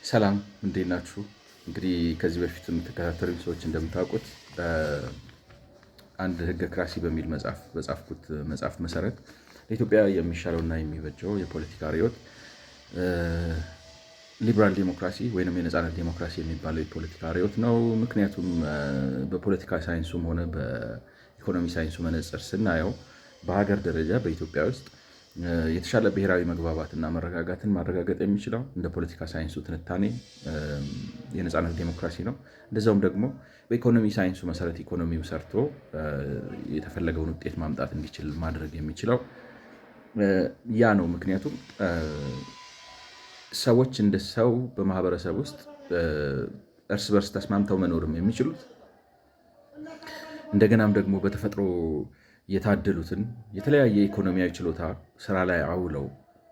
ሰላም እንዴት ናችሁ? እንግዲህ ከዚህ በፊት የምትከታተሉኝ ሰዎች እንደምታውቁት አንድ ህገ ክራሲ በሚል በጻፍኩት መጽሐፍ መሰረት ለኢትዮጵያ የሚሻለውና የሚበጀው የፖለቲካ ርዕዮት ሊበራል ዲሞክራሲ ወይም የነፃነት ዲሞክራሲ የሚባለው የፖለቲካ ርዕዮት ነው። ምክንያቱም በፖለቲካ ሳይንሱም ሆነ በኢኮኖሚ ሳይንሱ መነጽር ስናየው በሀገር ደረጃ በኢትዮጵያ ውስጥ የተሻለ ብሔራዊ መግባባትና መረጋጋትን ማረጋገጥ የሚችለው እንደ ፖለቲካ ሳይንሱ ትንታኔ የነፃነት ዲሞክራሲ ነው። እንደዛውም ደግሞ በኢኮኖሚ ሳይንሱ መሰረት ኢኮኖሚው ሰርቶ የተፈለገውን ውጤት ማምጣት እንዲችል ማድረግ የሚችለው ያ ነው። ምክንያቱም ሰዎች እንደ ሰው በማህበረሰብ ውስጥ እርስ በርስ ተስማምተው መኖርም የሚችሉት እንደገናም ደግሞ በተፈጥሮ የታደሉትን የተለያየ ኢኮኖሚያዊ ችሎታ ስራ ላይ አውለው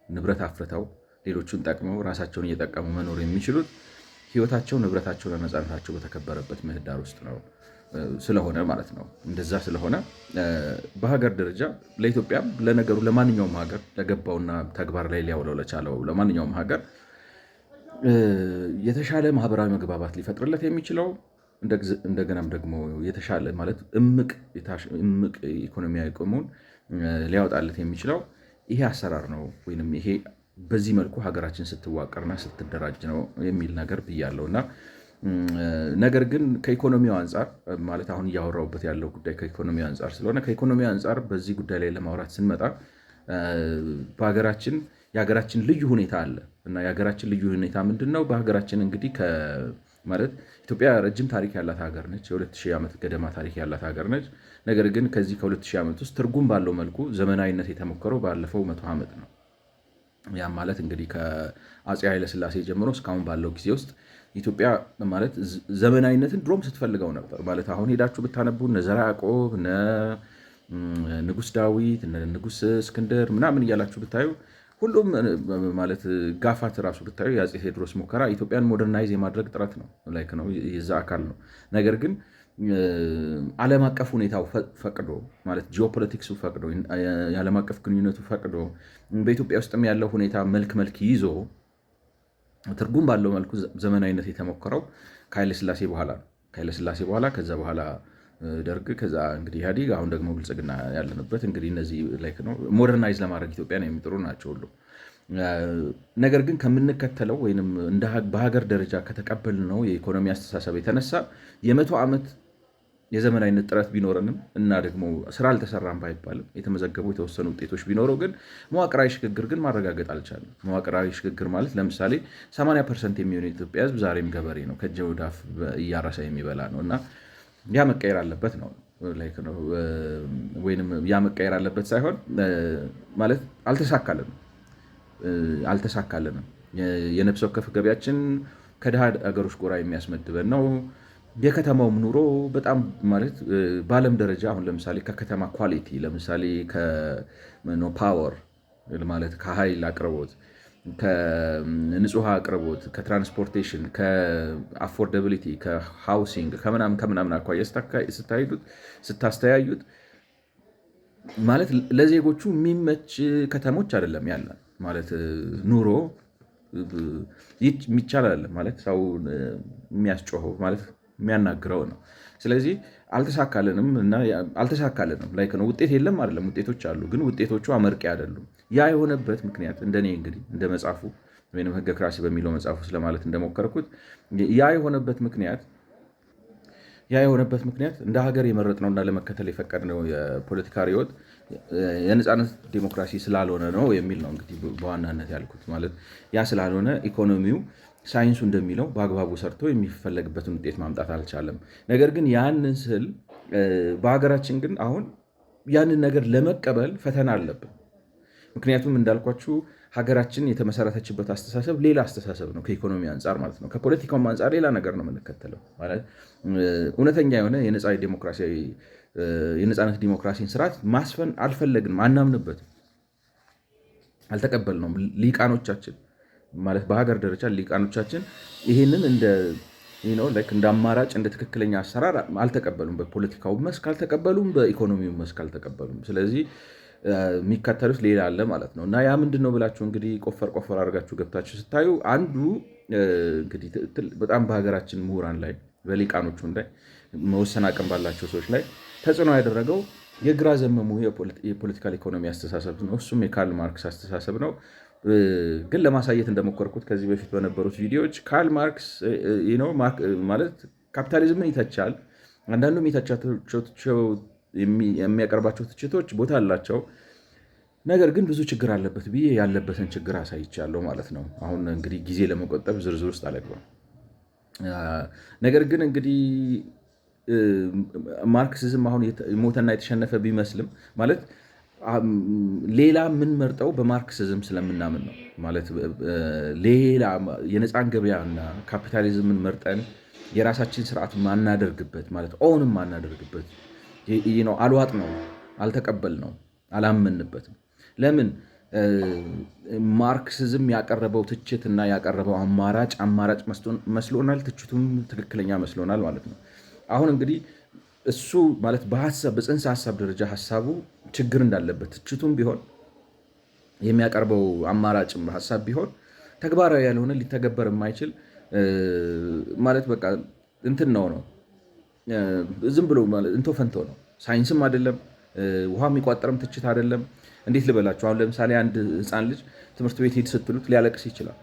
ንብረት አፍርተው ሌሎቹን ጠቅመው ራሳቸውን እየጠቀሙ መኖር የሚችሉት ህይወታቸው፣ ንብረታቸውና ነፃነታቸው በተከበረበት ምህዳር ውስጥ ነው ስለሆነ ማለት ነው። እንደዛ ስለሆነ በሀገር ደረጃ ለኢትዮጵያም ለነገሩ ለማንኛውም ሀገር ለገባውና ተግባር ላይ ሊያውለው ለቻለው ለማንኛውም ሀገር የተሻለ ማህበራዊ መግባባት ሊፈጥርለት የሚችለው እንደገናም ደግሞ የተሻለ ማለት እምቅ ኢኮኖሚያዊ አቅሙን ሊያወጣለት የሚችለው ይሄ አሰራር ነው ወይም ይሄ በዚህ መልኩ ሀገራችን ስትዋቀርና ስትደራጅ ነው የሚል ነገር ብያለሁ። እና ነገር ግን ከኢኮኖሚው አንጻር ማለት አሁን እያወራሁበት ያለው ጉዳይ ከኢኮኖሚው አንጻር ስለሆነ ከኢኮኖሚው አንጻር በዚህ ጉዳይ ላይ ለማውራት ስንመጣ የሀገራችን ልዩ ሁኔታ አለ እና የሀገራችን ልዩ ሁኔታ ምንድን ነው? በሀገራችን እንግዲህ ማለት ኢትዮጵያ ረጅም ታሪክ ያላት ሀገር ነች። የ2000 ዓመት ገደማ ታሪክ ያላት ሀገር ነች። ነገር ግን ከዚህ ከ2000 ዓመት ውስጥ ትርጉም ባለው መልኩ ዘመናዊነት የተሞከረው ባለፈው 100 ዓመት ነው። ያም ማለት እንግዲህ ከአፄ ኃይለሥላሴ ጀምሮ እስካሁን ባለው ጊዜ ውስጥ ኢትዮጵያ ማለት ዘመናዊነትን ድሮም ስትፈልገው ነበር። ማለት አሁን ሄዳችሁ ብታነቡ እነ ዘርዓ ያዕቆብ፣ እነ ንጉስ ዳዊት፣ እነ ንጉስ እስክንድር ምናምን እያላችሁ ብታዩ ሁሉም ማለት ጋፋት ራሱ ብታዩ የአፄ ቴዎድሮስ ሙከራ ኢትዮጵያን ሞደርናይዝ የማድረግ ጥረት ነው ነው የዛ አካል ነው። ነገር ግን ዓለም አቀፍ ሁኔታው ፈቅዶ ማለት ጂኦፖለቲክሱ ፈቅዶ የዓለም አቀፍ ግንኙነቱ ፈቅዶ በኢትዮጵያ ውስጥም ያለው ሁኔታ መልክ ይዞ ትርጉም ባለው መልኩ ዘመናዊነት የተሞከረው ከኃይለሥላሴ በኋላ ነው። ከኃይለሥላሴ በኋላ ከዛ በኋላ ደርግ፣ ከዛ እንግዲህ ኢህአዴግ፣ አሁን ደግሞ ብልጽግና ያለንበት እንግዲህ እነዚህ ነው ሞደርናይዝ ለማድረግ ኢትዮጵያን የሚጥሩ ናቸው ሁሉ። ነገር ግን ከምንከተለው ወይም በሀገር ደረጃ ከተቀበልነው የኢኮኖሚ አስተሳሰብ የተነሳ የ100 ዓመት የዘመናዊነት ጥረት ቢኖረንም እና ደግሞ ስራ አልተሰራም ባይባልም የተመዘገቡ የተወሰኑ ውጤቶች ቢኖረው ግን መዋቅራዊ ሽግግር ግን ማረጋገጥ አልቻለም። መዋቅራዊ ሽግግር ማለት ለምሳሌ 80% የሚሆኑ የኢትዮጵያ ሕዝብ ዛሬም ገበሬ ነው፣ ከእጀ ወደ አፍ እያረሰ የሚበላ ነው እና ያ መቀየር አለበት ነው ወይም ያ መቀየር አለበት ሳይሆን ማለት አልተሳካልንም። የነፍስ ወከፍ ገቢያችን ከድሃ አገሮች ጎራ የሚያስመድበን ነው። የከተማውም ኑሮ በጣም ማለት በዓለም ደረጃ አሁን ለምሳሌ ከከተማ ኳሊቲ ለምሳሌ ከፓወር ማለት ከኃይል አቅርቦት፣ ከንጹህ አቅርቦት፣ ከትራንስፖርቴሽን፣ ከአፎርደቢሊቲ፣ ከሃውሲንግ ከምናምን አኳያ ስታስተያዩት ማለት ለዜጎቹ የሚመች ከተሞች አይደለም ያለን ማለት ኑሮ የሚቻል አይደለም ማለት ሰው የሚያስጮኸው ማለት የሚያናግረው ነው። ስለዚህ አልተሳካልንም ነው ውጤት የለም አይደለም፣ ውጤቶች አሉ፣ ግን ውጤቶቹ አመርቂ አይደሉም። ያ የሆነበት ምክንያት እንደኔ እንግዲህ እንደ መጽሐፉ ወይም ህገ ክራሲ በሚለው መጽሐፉ ስለማለት እንደሞከርኩት ያ የሆነበት ምክንያት እንደ ሀገር የመረጥነውና ለመከተል የፈቀድነው የፖለቲካ ርዕዮት የነፃነት ዲሞክራሲ ስላልሆነ ነው የሚል ነው እንግዲህ በዋናነት ያልኩት። ማለት ያ ስላልሆነ ኢኮኖሚው ሳይንሱ እንደሚለው በአግባቡ ሰርቶ የሚፈለግበትን ውጤት ማምጣት አልቻለም። ነገር ግን ያንን ስል በሀገራችን ግን አሁን ያንን ነገር ለመቀበል ፈተና አለብን። ምክንያቱም እንዳልኳችሁ ሀገራችን የተመሰረተችበት አስተሳሰብ ሌላ አስተሳሰብ ነው ከኢኮኖሚ አንጻር ማለት ነው። ከፖለቲካውም አንጻር ሌላ ነገር ነው የምንከተለው ማለት እውነተኛ የሆነ የነፃነት ዲሞክራሲን ስርዓት ማስፈን አልፈለግንም፣ አናምንበትም፣ አልተቀበልነውም። ሊቃኖቻችን ማለት በሀገር ደረጃ ሊቃኖቻችን ይህንን እንደ አማራጭ እንደ ትክክለኛ አሰራር አልተቀበሉም። በፖለቲካው መስክ አልተቀበሉም፣ በኢኮኖሚው መስክ አልተቀበሉም። ስለዚህ የሚከተሉት ሌላ አለ ማለት ነው። እና ያ ምንድን ነው ብላችሁ እንግዲህ ቆፈር አድርጋችሁ ገብታችሁ ስታዩ አንዱ እንግዲህ በጣም በሀገራችን ምሁራን ላይ በሊቃኖቹም ላይ መወሰን አቅም ባላቸው ሰዎች ላይ ተጽዕኖ ያደረገው የግራ ዘመሙ የፖለቲካል ኢኮኖሚ አስተሳሰብ ነው። እሱም የካርል ማርክስ አስተሳሰብ ነው። ግን ለማሳየት እንደሞከርኩት ከዚህ በፊት በነበሩት ቪዲዮዎች ካርል ማርክስ ማለት ካፒታሊዝምን ይተቻል። አንዳንዱ የሚያቀርባቸው ትችቶች ቦታ አላቸው። ነገር ግን ብዙ ችግር አለበት ብዬ ያለበትን ችግር አሳይቻለሁ ማለት ነው። አሁን እንግዲህ ጊዜ ለመቆጠብ ዝርዝር ውስጥ አልገባም። ነገር ግን እንግዲህ ማርክሲዝም አሁን የሞተና የተሸነፈ ቢመስልም ማለት ሌላ የምንመርጠው በማርክሲዝም ስለምናምን ነው። ማለት ሌላ የነፃን ገበያና ካፒታሊዝምን መርጠን የራሳችን ስርዓት ማናደርግበት ማለት ኦንም ማናደርግበት አልዋጥ ነው፣ አልተቀበል ነው፣ አላመንበትም። ለምን ማርክሲዝም ያቀረበው ትችት እና ያቀረበው አማራጭ መስሎናል፣ ትችቱም ትክክለኛ መስሎናል ማለት ነው። አሁን እንግዲህ እሱ ማለት በጽንሰ ሀሳብ ደረጃ ሀሳቡ ችግር እንዳለበት ትችቱም ቢሆን የሚያቀርበው አማራጭም ሀሳብ ቢሆን ተግባራዊ ያልሆነ ሊተገበር የማይችል ማለት በቃ እንትን ነው ዝም ብሎ እንቶ ፈንቶ ነው። ሳይንስም አይደለም፣ ውሃ የሚቋጠርም ትችት አይደለም። እንዴት ልበላችሁ? አሁን ለምሳሌ አንድ ህፃን ልጅ ትምህርት ቤት ሄድ ስትሉት ሊያለቅስ ይችላል።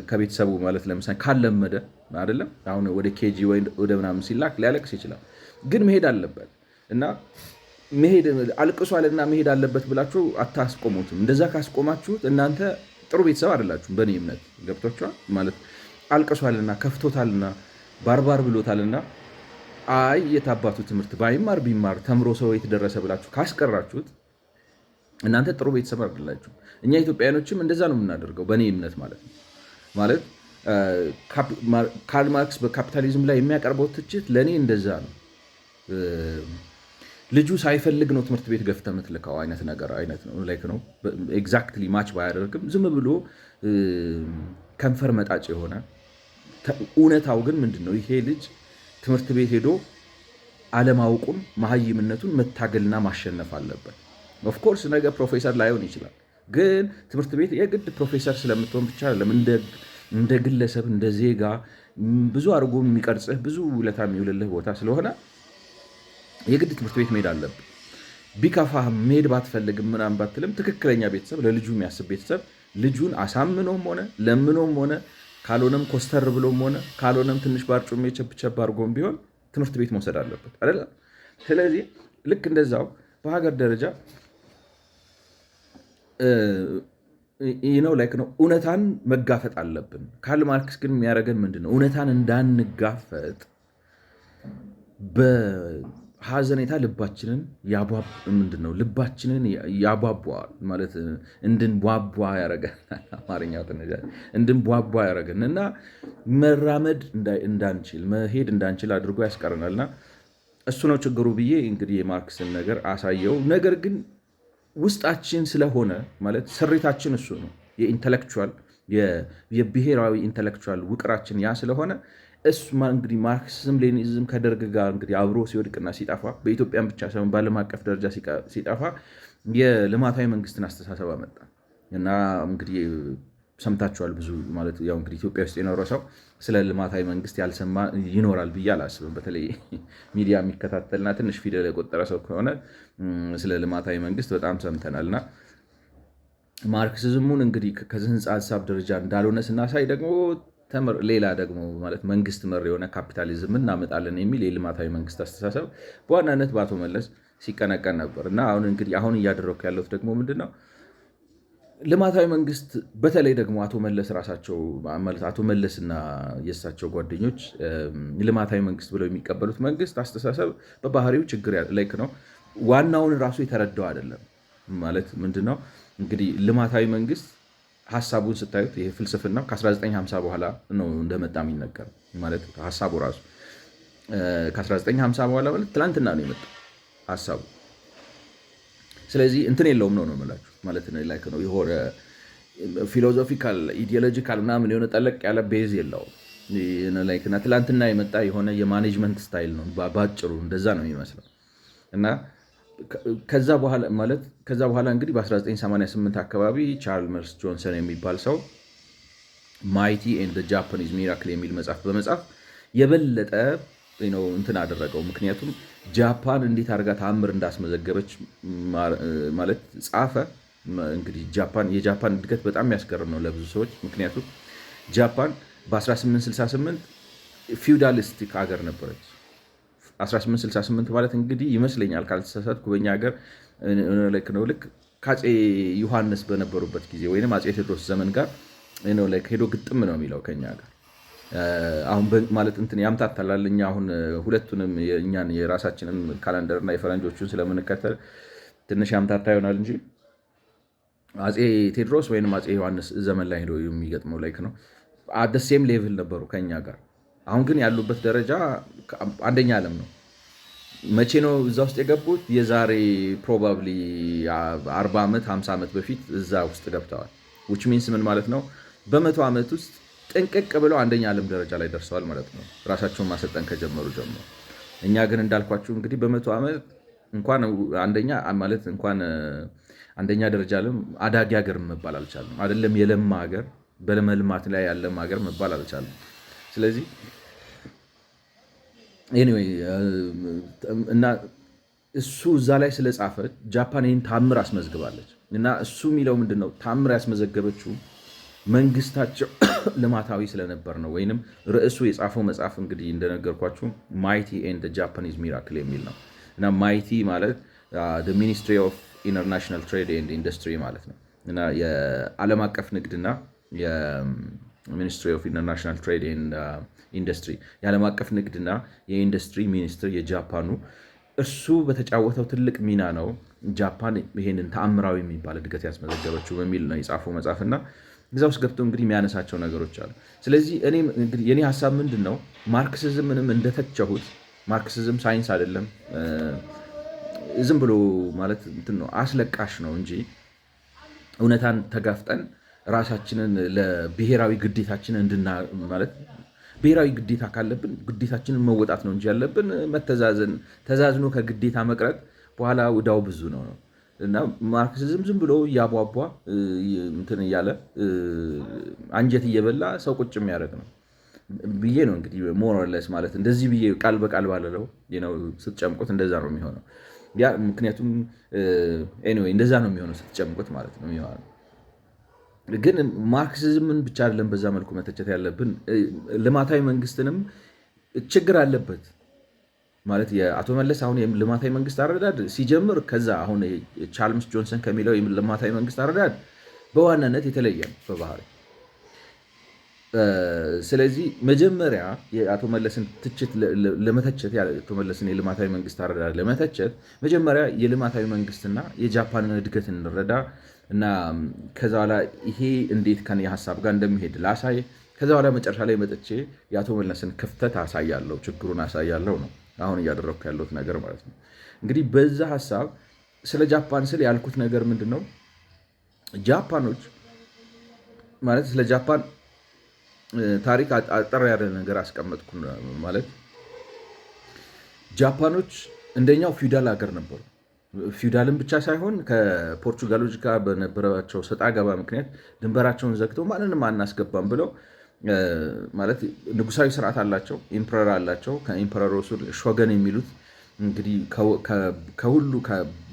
ከቤተሰቡ ማለት ለምሳሌ ካለመደ አይደለም አሁን ወደ ኬጂ ወይ ወደ ምናምን ሲላክ ሊያለቅስ ይችላል። ግን መሄድ አለበት እና አልቅሷልና መሄድ አለበት ብላችሁ አታስቆሙትም። እንደዛ ካስቆማችሁት እናንተ ጥሩ ቤተሰብ አይደላችሁም። በእኔ እምነት ገብቷችኋል። ማለት አልቅሷልና ከፍቶታልና ባርባር ብሎታልና አይ የታባቱ ትምህርት ባይማር ቢማር ተምሮ ሰው የተደረሰ ብላችሁ ካስቀራችሁት እናንተ ጥሩ ቤተሰብ አይደላችሁ። እኛ ኢትዮጵያውያኖችም እንደዛ ነው የምናደርገው በእኔ እምነት ማለት ነው። ማለት ካርል ማርክስ በካፒታሊዝም ላይ የሚያቀርበው ትችት ለእኔ እንደዛ ነው። ልጁ ሳይፈልግ ነው ትምህርት ቤት ገፍተህ የምትልከው አይነት ነገር ነው። ኤግዛክትሊ ማች ባያደርግም ዝም ብሎ ከንፈር መጣጭ የሆነ እውነታው ግን ምንድን ነው? ይሄ ልጅ ትምህርት ቤት ሄዶ አለማወቁን መሀይምነቱን መታገልና ማሸነፍ አለበት። ኦፍኮርስ ነገ ፕሮፌሰር ላይሆን ይችላል። ግን ትምህርት ቤት የግድ ፕሮፌሰር ስለምትሆን ብቻ እንደ ግለሰብ እንደ ዜጋ ብዙ አድርጎ የሚቀርጽህ ብዙ ውለታ የሚውልልህ ቦታ ስለሆነ የግድ ትምህርት ቤት መሄድ አለብህ። ቢከፋህ መሄድ ባትፈልግም ምናምን ባትልም ትክክለኛ ቤተሰብ ለልጁ የሚያስብ ቤተሰብ ልጁን አሳምኖም ሆነ ለምኖም ሆነ ካልሆነም ኮስተር ብሎም ሆነ ካልሆነም ትንሽ ባርጩሜ ቸብቸብ አድርጎም ቢሆን ትምህርት ቤት መውሰድ አለበት አይደለ? ስለዚህ ልክ እንደዛው በሀገር ደረጃ ነው እውነታን መጋፈጥ አለብን። ካርል ማርክስ ግን የሚያደርገን ምንድን ነው? እውነታን እንዳንጋፈጥ በሀዘኔታ ልባችንን ልባችንን ያቧቧል ማለት እንድንቧቧ ያደረገናል። አማርኛው እንድንቧቧ ያደረገን እና መራመድ እንዳንችል መሄድ እንዳንችል አድርጎ ያስቀረናልና እሱ ነው ችግሩ ብዬ እንግዲህ የማርክስን ነገር አሳየው። ነገር ግን ውስጣችን ስለሆነ ማለት ስሪታችን እሱ ነው። የኢንተሌክቹዋል የብሔራዊ ኢንተሌክቹዋል ውቅራችን ያ ስለሆነ እሱ እንግዲህ ማርክሲዝም ሌኒኒዝም ከደርግ ጋር እንግዲህ አብሮ ሲወድቅና ሲጠፋ በኢትዮጵያን ብቻ ሳይሆን በዓለም አቀፍ ደረጃ ሲጠፋ የልማታዊ መንግስትን አስተሳሰብ አመጣ እና እንግዲህ ሰምታችኋል። ብዙ ማለት ያው እንግዲህ ኢትዮጵያ ውስጥ የኖረ ሰው ስለ ልማታዊ መንግስት ያልሰማ ይኖራል ብዬ አላስብም። በተለይ ሚዲያ የሚከታተልና ትንሽ ፊደል የቆጠረ ሰው ከሆነ ስለ ልማታዊ መንግስት በጣም ሰምተናልና ማርክሲዝሙን እንግዲህ ከጽንሰ ሀሳብ ደረጃ እንዳልሆነ ስናሳይ ደግሞ ሌላ ደግሞ ማለት መንግስት መር የሆነ ካፒታሊዝም እናመጣለን የሚል የልማታዊ መንግስት አስተሳሰብ በዋናነት በአቶ መለስ ሲቀነቀን ነበር እና አሁን እያደረኩ ያለሁት ደግሞ ምንድን ነው? ልማታዊ መንግስት በተለይ ደግሞ አቶ መለስ ራሳቸው አቶ መለስና የእሳቸው ጓደኞች ልማታዊ መንግስት ብለው የሚቀበሉት መንግስት አስተሳሰብ በባህሪው ችግር ላይክ ነው። ዋናውን ራሱ የተረዳው አይደለም። ማለት ምንድነው እንግዲህ ልማታዊ መንግስት ሀሳቡን ስታዩት ይሄ ፍልስፍና ከ1950 በኋላ ነው እንደመጣ የሚነገር ማለት ሀሳቡ ራሱ ከ1950 በኋላ ማለት ትላንትና ነው የመጣው ሀሳቡ። ስለዚህ እንትን የለውም ነው የምላችሁ ማለት ነው። የሆነ ፊሎዞፊካል ኢዲዮሎጂካል ምናምን የሆነ ጠለቅ ያለ ቤዝ የለውም። ትላንትና የመጣ የሆነ የማኔጅመንት ስታይል ነው ባጭሩ፣ እንደዛ ነው የሚመስለው እና ከዛ በኋላ እንግዲህ በ1988 አካባቢ ቻርልስ ጆንሰን የሚባል ሰው ማይቲ ኤንድ ጃፓኒዝ ሚራክል የሚል መጽሐፍ በመጽሐፍ የበለጠ እንትን አደረገው። ምክንያቱም ጃፓን እንዴት አድርጋ ተአምር እንዳስመዘገበች ማለት ጻፈ። እንግዲህ የጃፓን እድገት በጣም የሚያስገርም ነው ለብዙ ሰዎች። ምክንያቱም ጃፓን በ1868 ፊውዳሊስቲክ ሀገር ነበረች። 1868 ማለት እንግዲህ ይመስለኛል ካልተሳሳትኩ በኛ ሀገር ልክ ከአፄ ዮሐንስ በነበሩበት ጊዜ ወይም አፄ ቴዎድሮስ ዘመን ጋር ሄዶ ግጥም ነው የሚለው ከኛ ጋር አሁን ማለት እንትን ያምታታላል። እኛ አሁን ሁለቱንም እኛን የራሳችንን ካላንደር እና የፈረንጆቹን ስለምንከተል ትንሽ ያምታታ ይሆናል እንጂ አፄ ቴዎድሮስ ወይም አፄ ዮሐንስ ዘመን ላይ ሄዶ የሚገጥመው ነው። አደሴም ሌቭል ነበሩ ከኛ ጋር። አሁን ግን ያሉበት ደረጃ አንደኛ ዓለም ነው። መቼ ነው እዛ ውስጥ የገቡት? የዛሬ ፕሮባብሊ 40 ዓመት 50 ዓመት በፊት እዛ ውስጥ ገብተዋል። ዊች ሚንስ ምን ማለት ነው? በ100 ዓመት ውስጥ ጥንቅቅ ብለው አንደኛ ዓለም ደረጃ ላይ ደርሰዋል ማለት ነው፣ ራሳቸውን ማሰልጠን ከጀመሩ ጀምሮ። እኛ ግን እንዳልኳችሁ እንግዲህ በ100 ዓመት እንኳን አንደኛ ማለት እንኳን አንደኛ ደረጃ ዓለም አዳጊ ሀገር መባል አልቻለም። አይደለም የለማ ሀገር በመልማት ላይ ያለም ሀገር መባል አልቻለም። ስለዚህ ኤኒዌይ እና እሱ እዛ ላይ ስለጻፈ ጃፓን ይህን ታምር አስመዝግባለች። እና እሱ የሚለው ምንድን ነው? ታምር ያስመዘገበችው መንግስታቸው ልማታዊ ስለነበር ነው። ወይንም ርዕሱ የጻፈው መጽሐፍ እንግዲህ እንደነገርኳችሁ ማይቲ ኤንድ ጃፓኒዝ ሚራክል የሚል ነው። እና ማይቲ ማለት ሚኒስትሪ ኦፍ ኢንተርናሽናል ትሬድ ኤንድ ኢንዱስትሪ ማለት ነው። እና የዓለም አቀፍ ንግድና የሚኒስትሪ ኦፍ ኢንተርናሽናል ትሬድ ኤንድ ኢንዱስትሪ የዓለም አቀፍ ንግድና የኢንዱስትሪ ሚኒስትር የጃፓኑ እሱ በተጫወተው ትልቅ ሚና ነው ጃፓን ይሄንን ተአምራዊ የሚባል እድገት ያስመዘገበችው በሚል ነው የጻፈው መጽሐፍና እዛ ውስጥ ገብቶ እንግዲህ የሚያነሳቸው ነገሮች አሉ። ስለዚህ የኔ ሀሳብ ምንድን ነው? ማርክሲዝምንም እንደተቸሁት ማርክሲዝም ሳይንስ አይደለም፣ ዝም ብሎ ማለት እንትን ነው፣ አስለቃሽ ነው እንጂ እውነታን ተጋፍጠን ራሳችንን ለብሔራዊ ግዴታችን ማለት ብሔራዊ ግዴታ ካለብን ግዴታችንን መወጣት ነው እንጂ ያለብን መተዛዘን፣ ተዛዝኖ ከግዴታ መቅረት በኋላ ወዳው ብዙ ነው። እና ማርክሲዝም ዝም ብሎ እያቧቧ እንትን እያለ አንጀት እየበላ ሰው ቁጭ የሚያደርግ ነው ብዬ ነው እንግዲህ ሞራለስ ማለት እንደዚህ ብዬ ቃል በቃል ባለለው ስትጨምቁት እንደዛ ነው የሚሆነው። ምክንያቱም ኤኒዌይ እንደዛ ነው የሚሆነው ስትጨምቁት ማለት ነው የሚሆነው። ግን ማርክሲዝምን ብቻ አይደለም በዛ መልኩ መተቸት ያለብን፣ ልማታዊ መንግስትንም ችግር አለበት ማለት የአቶ መለስ አሁን ልማታዊ መንግስት አረዳድ ሲጀምር ከዛ አሁን ቻርልስ ጆንሰን ከሚለው ልማታዊ መንግስት አረዳድ በዋናነት የተለየ ነው በባህሪ። ስለዚህ መጀመሪያ የአቶ መለስን ትችት ለመተቸት የአቶ መለስን የልማታዊ መንግስት አረዳድ ለመተቸት መጀመሪያ የልማታዊ መንግስትና የጃፓንን እድገት እንረዳ እና ከዛ በኋላ ይሄ እንዴት ከኔ ሀሳብ ጋር እንደሚሄድ ላሳይ። ከዛ በኋላ መጨረሻ ላይ መጥቼ የአቶ መለስን ክፍተት አሳያለሁ፣ ችግሩን አሳያለሁ ነው አሁን እያደረግኩ ያለሁት ነገር ማለት ነው። እንግዲህ በዛ ሀሳብ ስለ ጃፓን ስል ያልኩት ነገር ምንድን ነው? ጃፓኖች ማለት ስለ ጃፓን ታሪክ አጠር ያለ ነገር አስቀመጥኩ ማለት ጃፓኖች እንደኛው ፊውዳል ሀገር ነበሩ። ፊውዳልን ብቻ ሳይሆን ከፖርቹጋሎች ጋር በነበራቸው ሰጣ ገባ ምክንያት ድንበራቸውን ዘግተው ማንንም አናስገባም ብለው ማለት ንጉሳዊ ስርዓት አላቸው፣ ኢምፐረር አላቸው። ከኢምፐረሩ ሾገን የሚሉት እንግዲህ ከሁሉ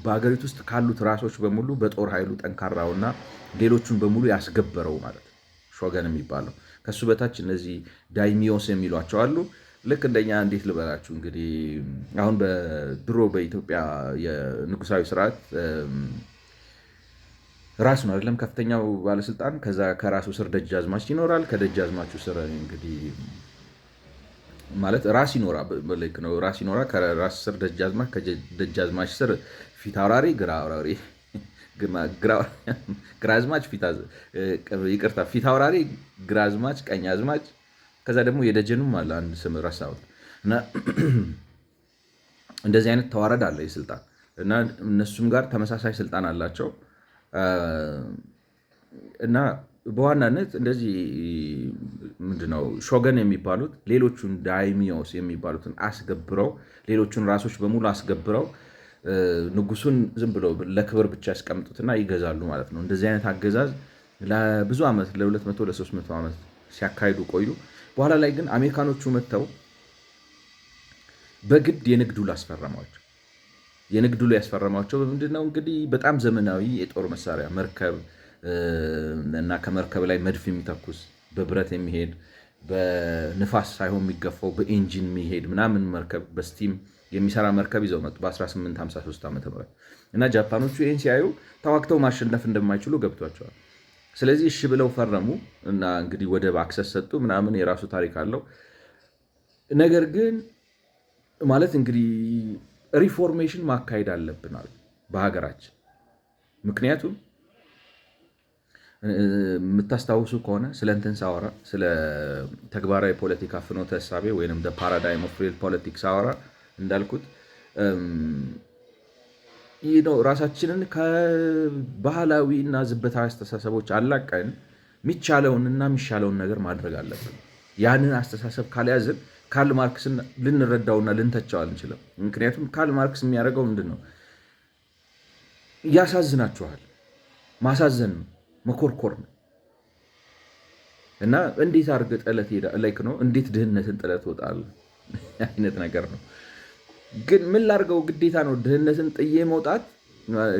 በሀገሪቱ ውስጥ ካሉት ራሶች በሙሉ በጦር ኃይሉ ጠንካራውና ሌሎቹን በሙሉ ያስገበረው ማለት ሾገን የሚባለው። ከሱ በታች እነዚህ ዳይሚዮስ የሚሏቸው አሉ። ልክ እንደኛ እንዴት ልበላችሁ እንግዲህ አሁን በድሮ በኢትዮጵያ የንጉሳዊ ስርዓት ራስ ነው አይደለም ከፍተኛው ባለስልጣን። ከዛ ከራሱ ስር ደጃዝማች ይኖራል። ከደጃዝማቹ ስር እንግዲህ ማለት ራስ ይኖራል ነው። ራስ ይኖራል። ከራስ ስር ደጃዝማች፣ ከደጃዝማች ስር ፊት አውራሪ፣ ግራዝማች፣ ይቅርታ ፊት አውራሪ፣ ግራዝማች፣ ቀኝ አዝማች፣ ከዛ ደግሞ የደጀኑም አለ አንድ ስም ረሳሁት። እና እንደዚህ አይነት ተዋረድ አለ የስልጣን እና እነሱም ጋር ተመሳሳይ ስልጣን አላቸው። እና በዋናነት እንደዚህ ምንድነው ሾገን የሚባሉት ሌሎቹን ዳይሚዮስ የሚባሉትን አስገብረው ሌሎቹን ራሶች በሙሉ አስገብረው ንጉሱን ዝም ብለው ለክብር ብቻ ያስቀምጡትና ይገዛሉ ማለት ነው። እንደዚህ አይነት አገዛዝ ለብዙ ዓመት ለ200 ለ300 ዓመት ሲያካሂዱ ቆዩ። በኋላ ላይ ግን አሜሪካኖቹ መጥተው በግድ የንግድ ውል አስፈረሟቸው። የንግድ ውል ያስፈረሟቸው ምንድነው እንግዲህ በጣም ዘመናዊ የጦር መሳሪያ መርከብ እና ከመርከብ ላይ መድፍ የሚተኩስ በብረት የሚሄድ በንፋስ ሳይሆን የሚገፋው በኢንጂን የሚሄድ ምናምን መርከብ በስቲም የሚሰራ መርከብ ይዘው መጡ በ1853 ዓ ም እና ጃፓኖቹ ይህን ሲያዩ ተዋግተው ማሸነፍ እንደማይችሉ ገብቷቸዋል። ስለዚህ እሺ ብለው ፈረሙ እና እንግዲህ ወደብ አክሰስ ሰጡ ምናምን የራሱ ታሪክ አለው። ነገር ግን ማለት እንግዲህ ሪፎርሜሽን ማካሄድ አለብናል በሀገራችን። ምክንያቱም የምታስታውሱ ከሆነ ስለ እንትን ሳወራ ስለ ተግባራዊ ፖለቲካ ፍኖተ እሳቤ ወይም ፓራዳይም ኦፍ ሪል ፖለቲክስ ሳወራ እንዳልኩት ራሳችንን ከባህላዊ እና ዝበታዊ አስተሳሰቦች አላቀን የሚቻለውን እና የሚሻለውን ነገር ማድረግ አለብን። ያንን አስተሳሰብ ካልያዝን ካርል ማርክስን ልንረዳውና ልንተቸው አንችልም። ምክንያቱም ካርል ማርክስ የሚያደርገው ምንድን ነው? ያሳዝናችኋል። ማሳዘን ነው፣ መኮርኮር ነው። እና እንዴት አድርገህ ጥለት ላይክ ነው እንዴት ድህነትን ጥለት ወጣል አይነት ነገር ነው። ግን ምን ላድርገው ግዴታ ነው ድህነትን ጥዬ መውጣት።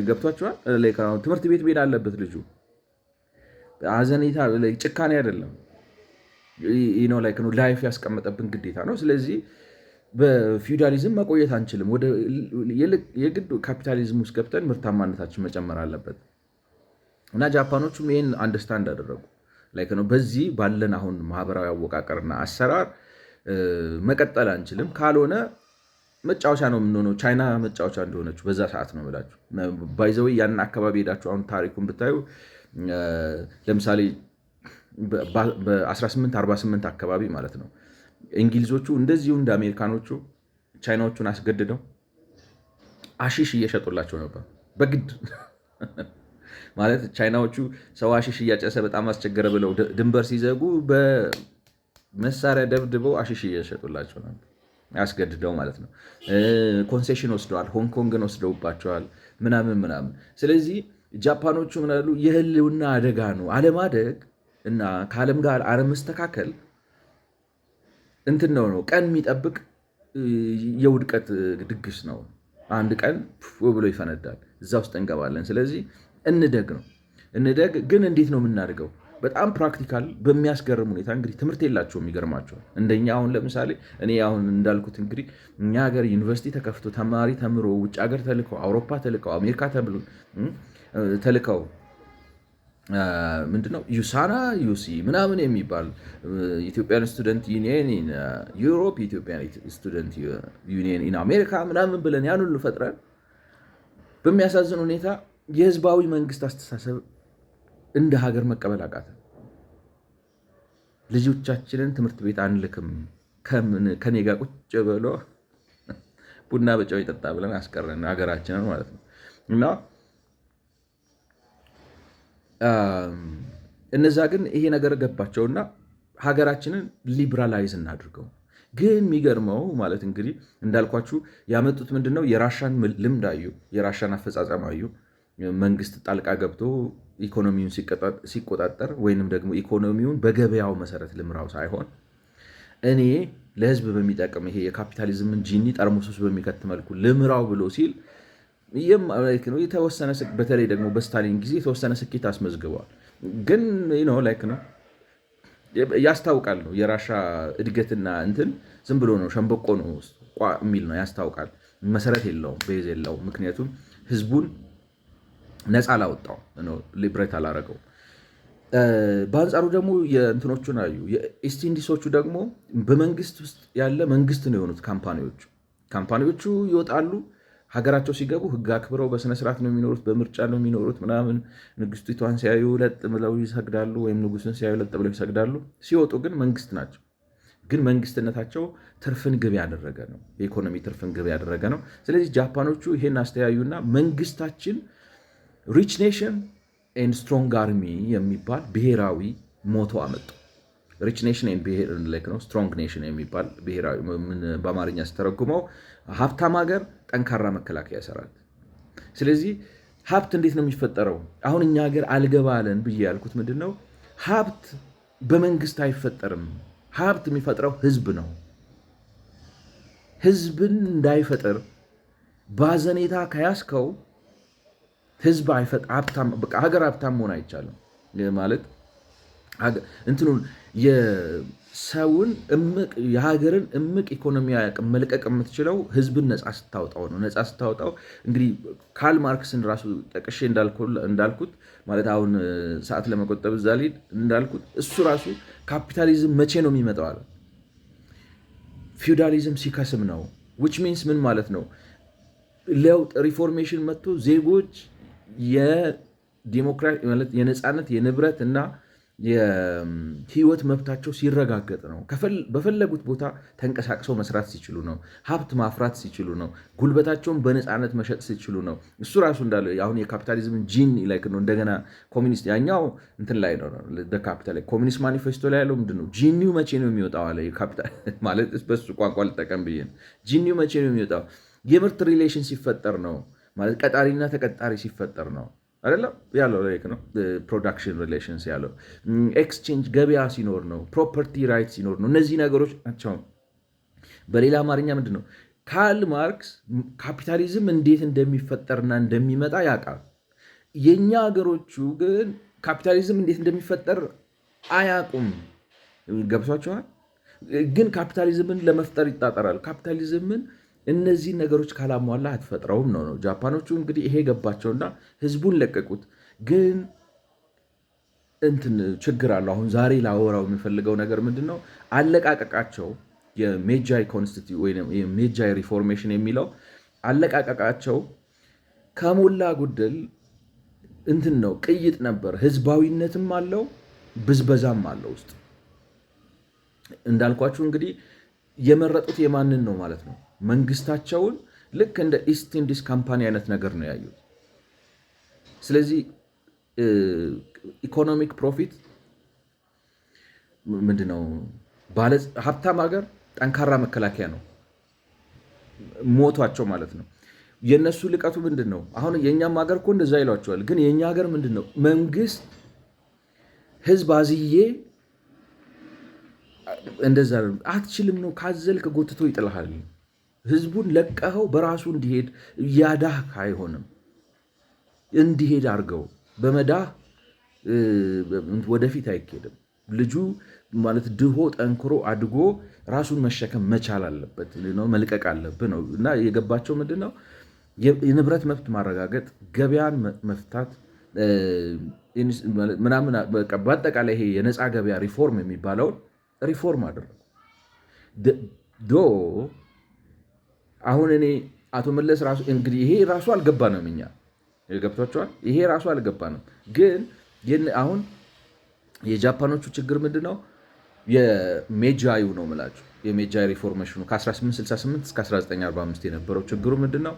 ገብቷችኋል? ትምህርት ቤት መሄድ አለበት ልጁ። አዘኔታ ጭካኔ አይደለም። ላይፍ ያስቀመጠብን ግዴታ ነው። ስለዚህ በፊውዳሊዝም መቆየት አንችልም። የግድ ካፒታሊዝም ውስጥ ገብተን ምርታማነታችን መጨመር አለበት እና ጃፓኖቹም ይህን አንደርስታንድ አደረጉ። በዚህ ባለን አሁን ማህበራዊ አወቃቀርና አሰራር መቀጠል አንችልም። ካልሆነ መጫወቻ ነው የምንሆነው። ቻይና መጫወቻ እንደሆነችው በዛ ሰዓት ነው ብላችሁ ባይዘው ያንን አካባቢ ሄዳችሁ አሁን ታሪኩን ብታዩ ለምሳሌ በ1848 አካባቢ ማለት ነው እንግሊዞቹ እንደዚሁ እንደ አሜሪካኖቹ ቻይናዎቹን አስገድደው አሺሽ እየሸጡላቸው ነበር በግድ ማለት ቻይናዎቹ ሰው አሺሽ እያጨሰ በጣም አስቸገረ ብለው ድንበር ሲዘጉ በመሳሪያ ደብድበው አሺሽ እየሸጡላቸው ነበር ያስገድደው ማለት ነው። ኮንሴሽን ወስደዋል፣ ሆንግ ኮንግን ወስደውባቸዋል ምናምን ምናምን። ስለዚህ ጃፓኖቹ ምናሉ የህልውና አደጋ ነው አለማደግ እና ከዓለም ጋር አለመስተካከል እንትን ነው ቀን የሚጠብቅ የውድቀት ድግስ ነው። አንድ ቀን ብሎ ይፈነዳል፣ እዛ ውስጥ እንገባለን። ስለዚህ እንደግ ነው እንደግ። ግን እንዴት ነው የምናደርገው? በጣም ፕራክቲካል በሚያስገርም ሁኔታ እንግዲህ ትምህርት የላቸውም ይገርማቸዋል። እንደኛ አሁን ለምሳሌ እኔ አሁን እንዳልኩት እንግዲህ እኛ ሀገር ዩኒቨርሲቲ ተከፍቶ ተማሪ ተምሮ ውጭ ሀገር ተልከው አውሮፓ ተልከው አሜሪካ ተልከው ምንድነው ዩሳና ዩሲ ምናምን የሚባል ኢትዮጵያን ስቱደንት ዩኒየን ዩሮፕ፣ ኢትዮጵያን ስቱደንት ዩኒየን ኢን አሜሪካ ምናምን ብለን ያን ሁሉ ፈጥረን በሚያሳዝን ሁኔታ የህዝባዊ መንግስት አስተሳሰብ እንደ ሀገር መቀበል አቃተ። ልጆቻችንን ትምህርት ቤት አንልክም ከኔ ጋር ቁጭ ብሎ ቡና በጨው ይጠጣ ብለን አስቀረን ሀገራችንን ማለት ነው። እና እነዛ ግን ይሄ ነገር ገባቸውና ሀገራችንን ሊብራላይዝ እናድርገው። ግን የሚገርመው ማለት እንግዲህ እንዳልኳችሁ ያመጡት ምንድነው የራሻን ልምድ አዩ፣ የራሻን አፈጻጸም አዩ። መንግስት ጣልቃ ገብቶ ኢኮኖሚውን ሲቆጣጠር ወይንም ደግሞ ኢኮኖሚውን በገበያው መሰረት ልምራው ሳይሆን እኔ ለህዝብ በሚጠቅም ይሄ የካፒታሊዝምን ጂኒ ጠርሙስ ውስጥ በሚከት መልኩ ልምራው ብሎ ሲል የተወሰነ በተለይ ደግሞ በስታሊን ጊዜ የተወሰነ ስኬት አስመዝግበዋል። ግን ላይክ ነው ያስታውቃል ነው የራሻ እድገትና እንትን ዝም ብሎ ነው ሸንበቆ ነው የሚል ነው ያስታውቃል። መሰረት የለውም፣ ቤዝ የለውም። ምክንያቱም ህዝቡን ነፃ አላወጣው ነው፣ ሊብሬት አላረገው። በአንጻሩ ደግሞ የእንትኖቹን አዩ። የኢስት ኢንዲሶቹ ደግሞ በመንግስት ውስጥ ያለ መንግስት ነው የሆኑት። ካምፓኒዎቹ ይወጣሉ፣ ሀገራቸው ሲገቡ ህግ አክብረው በስነስርዓት ነው የሚኖሩት፣ በምርጫ ነው የሚኖሩት ምናምን። ንግስቲቷን ሲያዩ ለጥ ብለው ይሰግዳሉ፣ ወይም ንጉስን ሲያዩ ለጥ ብለው ይሰግዳሉ። ሲወጡ ግን መንግስት ናቸው። ግን መንግስትነታቸው ትርፍን ግብ ያደረገ ነው፣ የኢኮኖሚ ትርፍን ግብ ያደረገ ነው። ስለዚህ ጃፓኖቹ ይሄን አስተያዩና መንግስታችን ሪች ኔሽን ኤንድ ስትሮንግ አርሚ የሚባል ብሔራዊ ሞቶ አመጡ። ሪች ኔሽን ስትሮንግ ኔሽን የሚባል ብሔራዊ በአማርኛ ስተረጉመው ሀብታም ሀገር ጠንካራ መከላከያ ሰራዊት። ስለዚህ ሀብት እንዴት ነው የሚፈጠረው? አሁን እኛ ሀገር አልገባ አለን ብዬ ያልኩት ምንድን ነው ሀብት በመንግስት አይፈጠርም። ሀብት የሚፈጥረው ህዝብ ነው። ህዝብን እንዳይፈጥር ባዘኔታ ከያዝከው ህዝብ ሀብታም በቃ ሀገር ሀብታም መሆን አይቻልም ማለት እንትኑን የሰውን የሀገርን እምቅ ኢኮኖሚያዊ አቅም መልቀቅ የምትችለው ህዝብን ነፃ ስታወጣው ነው። ነፃ ስታወጣው እንግዲህ ካርል ማርክስን ራሱ ጠቅሼ እንዳልኩት ማለት አሁን ሰዓት ለመቆጠብ እዛ ላይ እንዳልኩት እሱ ራሱ ካፒታሊዝም መቼ ነው የሚመጣው አለ። ፊውዳሊዝም ሲከስም ነው። ዊች ሚንስ ምን ማለት ነው? ለውጥ ሪፎርሜሽን መጥቶ ዜጎች የነፃነት የንብረት እና የህይወት መብታቸው ሲረጋገጥ ነው። በፈለጉት ቦታ ተንቀሳቅሰው መስራት ሲችሉ ነው። ሀብት ማፍራት ሲችሉ ነው። ጉልበታቸውን በነፃነት መሸጥ ሲችሉ ነው። እሱ ራሱ እንዳለ አሁን የካፒታሊዝምን ጂን ላይ ነው። እንደገና ኮሚኒስት ያኛው እንትን ላይ ነው ካፒታል ኮሚኒስት ማኒፌስቶ ላይ ያለው ምንድን ነው? ጂኒው መቼ ነው የሚወጣው አለ። ማለት በሱ ቋንቋ ልጠቀም ብዬ ነው። ጂኒው መቼ ነው የሚወጣው? የምርት ሪሌሽን ሲፈጠር ነው ማለት ቀጣሪና ተቀጣሪ ሲፈጠር ነው አይደለም ያለው ነው። ፕሮዳክሽን ሪሌሽንስ ያለው ኤክስቼንጅ ገበያ ሲኖር ነው። ፕሮፐርቲ ራይት ሲኖር ነው። እነዚህ ነገሮች ናቸው። በሌላ አማርኛ ምንድን ነው? ካርል ማርክስ ካፒታሊዝም እንዴት እንደሚፈጠርና እንደሚመጣ ያውቃል። የእኛ ሀገሮቹ ግን ካፒታሊዝም እንዴት እንደሚፈጠር አያውቁም። ገብቷቸዋል። ግን ካፒታሊዝምን ለመፍጠር ይጣጠራል። ካፒታሊዝምን እነዚህ ነገሮች ካላሟላ አትፈጥረውም ነው። ጃፓኖቹ እንግዲህ ይሄ ገባቸውና ህዝቡን ለቀቁት። ግን እንትን ችግር አለው። አሁን ዛሬ ላወራው የሚፈልገው ነገር ምንድን ነው? አለቃቀቃቸው የሜጃይ ኮንስቲትዩሽን ወይም የሜጃይ ሪፎርሜሽን የሚለው አለቃቀቃቸው ከሞላ ጎደል እንትን ነው፣ ቅይጥ ነበር። ህዝባዊነትም አለው ብዝበዛም አለው ውስጥ። እንዳልኳችሁ እንግዲህ የመረጡት የማንን ነው ማለት ነው? መንግስታቸውን ልክ እንደ ኢስት ኢንዲስ ካምፓኒ አይነት ነገር ነው ያዩት። ስለዚህ ኢኮኖሚክ ፕሮፊት ምንድነው? ሀብታም ሀገር ጠንካራ መከላከያ ነው ሞቷቸው ማለት ነው። የእነሱ ልቀቱ ምንድን ነው? አሁን የእኛም ሀገር እኮ እንደዛ ይሏቸዋል። ግን የእኛ ሀገር ምንድን ነው? መንግስት ህዝብ አዝዬ እንደዛ አትችልም ነው። ካዘልክ ጎትቶ ይጥልሃል። ህዝቡን ለቀኸው በራሱ እንዲሄድ ያዳህ አይሆንም። እንዲሄድ አድርገው በመዳህ ወደፊት አይኬድም። ልጁ ማለት ድሆ ጠንክሮ አድጎ ራሱን መሸከም መቻል አለበት ነው፣ መልቀቅ አለብህ ነው። እና የገባቸው ምንድን ነው? የንብረት መብት ማረጋገጥ፣ ገበያን መፍታት ምናምን፣ በአጠቃላይ ይሄ የነፃ ገበያ ሪፎርም የሚባለውን ሪፎርም አደረጉ። አሁን እኔ አቶ መለስ ራሱ እንግዲህ ይሄ ራሱ አልገባንም። እኛ ገብቷቸዋል። ይሄ ራሱ አልገባንም። ግን አሁን የጃፓኖቹ ችግር ምንድን ነው? የሜጃዩ ነው የምላችሁ። የሜጃይ ሪፎርሜሽኑ ከ1868 እስከ 1945 የነበረው ችግሩ ምንድን ነው?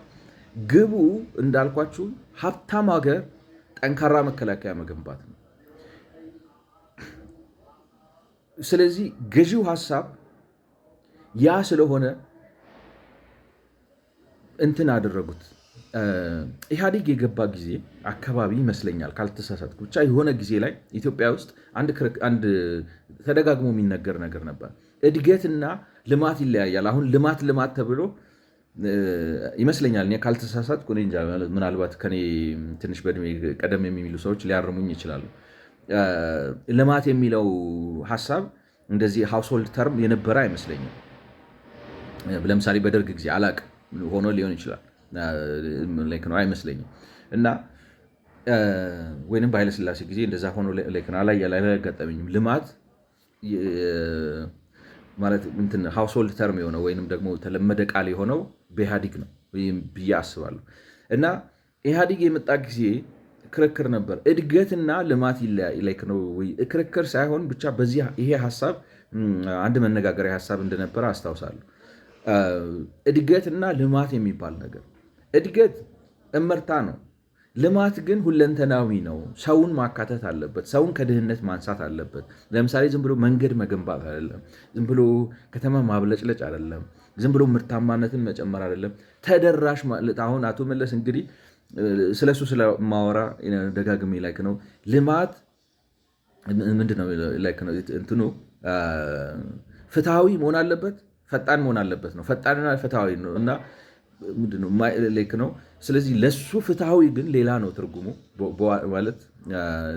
ግቡ እንዳልኳችሁ ሀብታም ሀገር ጠንካራ መከላከያ መገንባት ነው። ስለዚህ ገዢው ሀሳብ ያ ስለሆነ እንትን አደረጉት። ኢህአዴግ የገባ ጊዜ አካባቢ ይመስለኛል ካልተሳሳትኩ፣ ብቻ የሆነ ጊዜ ላይ ኢትዮጵያ ውስጥ አንድ ተደጋግሞ የሚነገር ነገር ነበር። እድገትና ልማት ይለያያል። አሁን ልማት ተብሎ ይመስለኛል፣ እኔ ካልተሳሳትኩ፣ እኔ እንጃ፣ ምናልባት ከኔ ትንሽ በእድሜ ቀደም የሚሉ ሰዎች ሊያርሙኝ ይችላሉ። ልማት የሚለው ሀሳብ እንደዚህ ሃውስሆልድ ተርም የነበረ አይመስለኝም። ለምሳሌ በደርግ ጊዜ አላቅም ሆኖ ሊሆን ይችላል ነው አይመስለኝም። እና ወይንም በኃይለስላሴ ጊዜ እንደዛ ሆኖ አላጋጠመኝም። ልማት ማለት እንትን ሃውስሆልድ ተርም የሆነው ወይንም ደግሞ የተለመደ ቃል የሆነው በኢህአዲግ ነው ብዬ አስባለሁ። እና ኢህአዲግ የመጣ ጊዜ ክርክር ነበር። እድገትና ልማት ይለያይ ነው ክርክር ሳይሆን ብቻ በዚህ ይሄ ሀሳብ አንድ መነጋገሪያ ሀሳብ እንደነበረ አስታውሳለሁ። እድገትና ልማት የሚባል ነገር፣ እድገት እመርታ ነው። ልማት ግን ሁለንተናዊ ነው። ሰውን ማካተት አለበት። ሰውን ከድህነት ማንሳት አለበት። ለምሳሌ ዝም ብሎ መንገድ መገንባት አይደለም። ዝም ብሎ ከተማ ማብለጭለጭ አይደለም። ዝም ብሎ ምርታማነትን መጨመር አይደለም። ተደራሽ ማለት አሁን አቶ መለስ እንግዲህ ስለሱ ስለማወራ ደጋግሜ ላይ ነው። ልማት ምንድነው እንትኑ ፍትሐዊ መሆን አለበት፣ ፈጣን መሆን አለበት ነው። ፈጣንና ፍትሐዊ ነው እና ምንድነው ነው። ስለዚህ ለሱ ፍትሐዊ ግን ሌላ ነው ትርጉሙ ማለት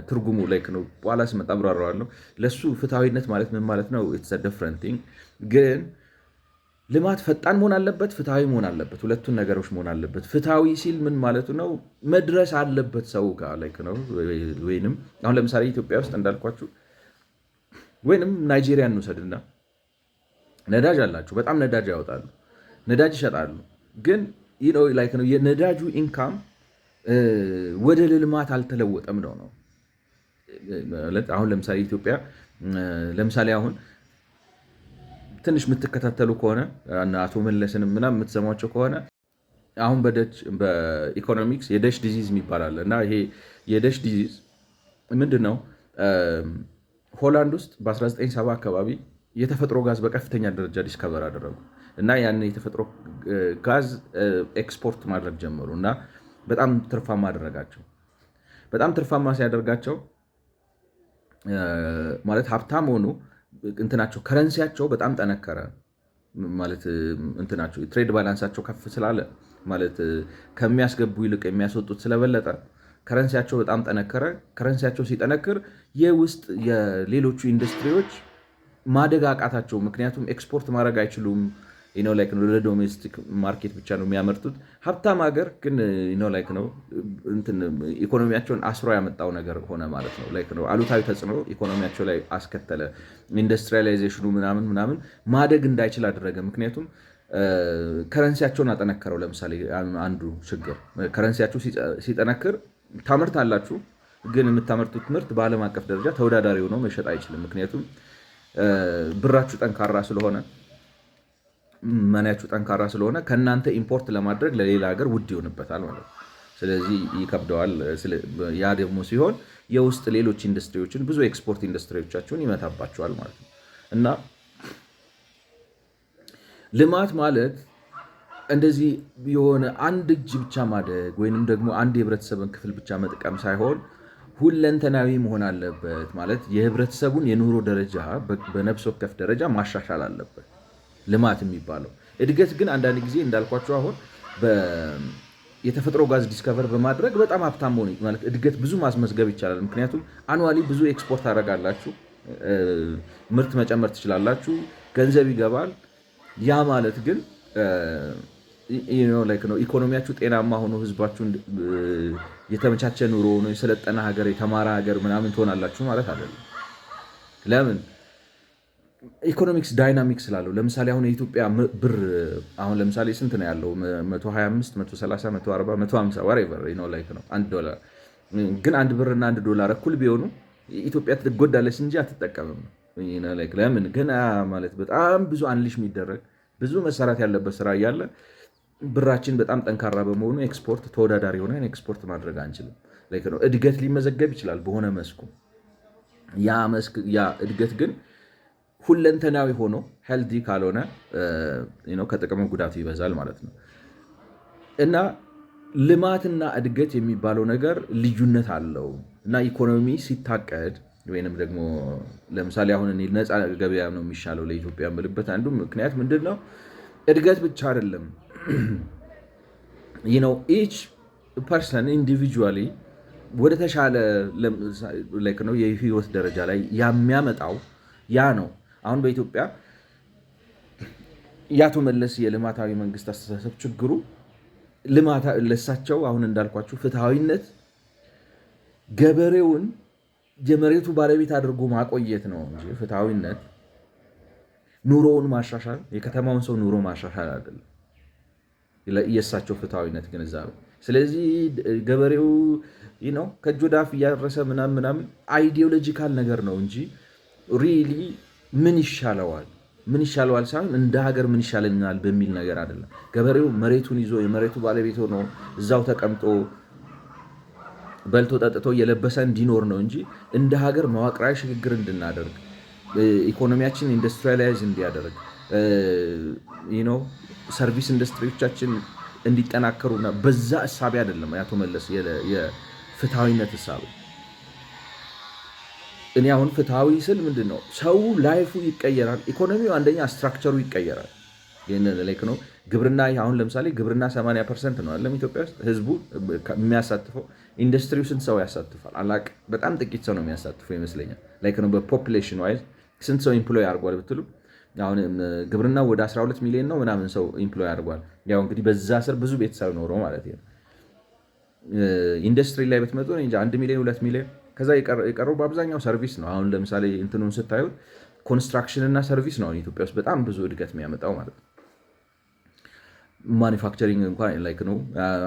ትርጉሙ ነው። በኋላ ስመጣ አብራራዋለሁ። ለሱ ፍትሐዊነት ማለት ምን ማለት ነው? ኢትስ አ ዲፍረንት ቲንግ። ግን ልማት ፈጣን መሆን አለበት፣ ፍትሐዊ መሆን አለበት። ሁለቱን ነገሮች መሆን አለበት። ፍትሐዊ ሲል ምን ማለቱ ነው? መድረስ አለበት ሰው ጋር ነው። ወይንም አሁን ለምሳሌ ኢትዮጵያ ውስጥ እንዳልኳችሁ ወይንም ናይጄሪያ እንውሰድና ነዳጅ አላችሁ፣ በጣም ነዳጅ ያወጣሉ፣ ነዳጅ ይሸጣሉ። ግን ነው የነዳጁ ኢንካም ወደ ልማት አልተለወጠም ነው። አሁን ለምሳሌ ኢትዮጵያ ለምሳሌ አሁን ትንሽ የምትከታተሉ ከሆነ አቶ መለስን ምናምን የምትሰሟቸው ከሆነ አሁን በኢኮኖሚክስ የደሽ ዲዚዝ የሚባል እና ይሄ የደሽ ዲዚዝ ምንድን ነው? ሆላንድ ውስጥ በ1970 አካባቢ የተፈጥሮ ጋዝ በከፍተኛ ደረጃ ዲስከቨር አደረጉ እና ያን የተፈጥሮ ጋዝ ኤክስፖርት ማድረግ ጀመሩ እና በጣም ትርፋማ አደረጋቸው። በጣም ትርፋማ ሲያደርጋቸው ማለት ሀብታም ሆኑ። እንትናቸው ከረንሲያቸው በጣም ጠነከረ ማለት እንትናቸው ትሬድ ባላንሳቸው ከፍ ስላለ ማለት ከሚያስገቡ ይልቅ የሚያስወጡት ስለበለጠ ከረንሲያቸው በጣም ጠነከረ። ከረንሲያቸው ሲጠነክር የውስጥ የሌሎቹ ኢንዱስትሪዎች ማደግ አቃታቸው። ምክንያቱም ኤክስፖርት ማድረግ አይችሉም። ለዶሜስቲክ ማርኬት ብቻ ነው የሚያመርቱት። ሀብታም ሀገር ግን ነው ኢኮኖሚያቸውን አስሮ ያመጣው ነገር ሆነ ማለት ነው። አሉታዊ ተጽዕኖ ኢኮኖሚያቸው ላይ አስከተለ። ኢንዱስትሪያላይዜሽኑ ምናምን ማደግ እንዳይችል አደረገ። ምክንያቱም ከረንሲያቸውን አጠነከረው። ለምሳሌ አንዱ ችግር ከረንሲያቸው ሲጠነክር ታመርታላችሁ፣ ግን የምታመርቱት ምርት በዓለም አቀፍ ደረጃ ተወዳዳሪ ሆኖ መሸጥ አይችልም። ምክንያቱም ብራችሁ ጠንካራ ስለሆነ መናያችሁ ጠንካራ ስለሆነ ከእናንተ ኢምፖርት ለማድረግ ለሌላ ሀገር ውድ ይሆንበታል ማለት ነው። ስለዚህ ይከብደዋል። ያ ደግሞ ሲሆን የውስጥ ሌሎች ኢንዱስትሪዎችን ብዙ ኤክስፖርት ኢንዱስትሪዎቻቸውን ይመታባቸዋል ማለት ነው። እና ልማት ማለት እንደዚህ የሆነ አንድ እጅ ብቻ ማደግ ወይንም ደግሞ አንድ የህብረተሰብን ክፍል ብቻ መጥቀም ሳይሆን ሁለንተናዊ መሆን አለበት ማለት የህብረተሰቡን የኑሮ ደረጃ በነፍስ ወከፍ ደረጃ ማሻሻል አለበት ልማት የሚባለው። እድገት ግን አንዳንድ ጊዜ እንዳልኳቸው አሁን የተፈጥሮ ጋዝ ዲስከቨር በማድረግ በጣም ሀብታም መሆን ማለት እድገት ብዙ ማስመዝገብ ይቻላል። ምክንያቱም አኑዋሊ ብዙ ኤክስፖርት ታደርጋላችሁ፣ ምርት መጨመር ትችላላችሁ፣ ገንዘብ ይገባል። ያ ማለት ግን ነው ኢኮኖሚያችሁ ጤናማ ሆኖ ህዝባችሁ የተመቻቸ ኑሮ ሆኖ የሰለጠነ ሀገር የተማረ ሀገር ምናምን ትሆናላችሁ ማለት አይደለም። ለምን? ኢኮኖሚክስ ዳይናሚክስ ስላለው። ለምሳሌ አሁን የኢትዮጵያ ብር አሁን ለምሳሌ ስንት ነው ያለው? 125፣ 130፣ 140፣ 150 ወሬቨር ነው አንድ ዶላር። ግን አንድ ብር እና አንድ ዶላር እኩል ቢሆኑ ኢትዮጵያ ትጎዳለች እንጂ አትጠቀምም። ለምን? ገና ማለት በጣም ብዙ አንሊሽ የሚደረግ ብዙ መሰራት ያለበት ስራ እያለ ብራችን በጣም ጠንካራ በመሆኑ ኤክስፖርት ተወዳዳሪ ሆነን ኤክስፖርት ማድረግ አንችልም። ነው እድገት ሊመዘገብ ይችላል በሆነ መስኩ። ያ እድገት ግን ሁለንተናዊ ሆኖ ሄልዲ ካልሆነ ከጥቅሙ ጉዳቱ ይበዛል ማለት ነው። እና ልማትና እድገት የሚባለው ነገር ልዩነት አለው እና ኢኮኖሚ ሲታቀድ ወይንም ደግሞ ለምሳሌ አሁን እኔ ነፃ ገበያ ነው የሚሻለው ለኢትዮጵያ የምልበት አንዱ ምክንያት ምንድን ነው? እድገት ብቻ አይደለም። ኢች ፐርሰን ኢንዲቪጁዋሊ ወደ ተሻለ ነው የህይወት ደረጃ ላይ የሚያመጣው ያ ነው። አሁን በኢትዮጵያ የአቶ መለስ የልማታዊ መንግስት አስተሳሰብ ችግሩ ለሳቸው አሁን እንዳልኳችሁ ፍትሐዊነት ገበሬውን የመሬቱ ባለቤት አድርጎ ማቆየት ነው እንጂ ፍትሐዊነት ኑሮውን ማሻሻል የከተማውን ሰው ኑሮ ማሻሻል አይደለም የእሳቸው ፍትሐዊነት ግንዛቤ። ስለዚህ ገበሬው ከእጅ ወደ አፍ እያደረሰ ምናምን አይዲዮሎጂካል ነገር ነው እንጂ ሪሊ ምን ይሻለዋል ሳይሆን እንደ ሀገር ምን ይሻለናል በሚል ነገር አይደለም። ገበሬው መሬቱን ይዞ የመሬቱ ባለቤት ሆኖ እዛው ተቀምጦ በልቶ ጠጥቶ እየለበሰ እንዲኖር ነው እንጂ እንደ ሀገር መዋቅራዊ ሽግግር እንድናደርግ ኢኮኖሚያችን ኢንዱስትሪያላይዝ እንዲያደርግ ሰርቪስ ኢንዱስትሪዎቻችን እንዲጠናከሩና በዛ እሳቤ አይደለም ያቶ መለስ የፍትሐዊነት እሳቤ። እኔ አሁን ፍትሐዊ ስል ምንድን ነው ሰው ላይፉ ይቀየራል። ኢኮኖሚው አንደኛ ስትራክቸሩ ይቀየራል። ይህንን ላይክ ነው ግብርና። አሁን ለምሳሌ ግብርና 80% ነው አለም ኢትዮጵያ ውስጥ ህዝቡ የሚያሳትፈው። ኢንዱስትሪው ስንት ሰው ያሳትፋል አላቅም። በጣም ጥቂት ሰው ነው የሚያሳትፈው ይመስለኛል። ላይክ ነው በፖፕሌሽን ዋይዝ ስንት ሰው ኢምፕሎይ አድርጓል ብትሉ አሁን ግብርና ወደ 12 ሚሊዮን ነው ምናምን ሰው ኢምፕሎይ አድርጓል። ያው እንግዲህ በዛ ስር ብዙ ቤተሰብ ኖሮ ማለት ነው። ኢንዱስትሪ ላይ ብትመጡ እንጂ 1 ሚሊዮን 2 ሚሊዮን ከዛ የቀረው በአብዛኛው ሰርቪስ ነው። አሁን ለምሳሌ እንትኑን ስታዩት ኮንስትራክሽን እና ሰርቪስ ነው ኢትዮጵያ ውስጥ በጣም ብዙ እድገት የሚያመጣው ማለት ነው። ማኒፋክቸሪንግ እንኳን ላይክ ነው።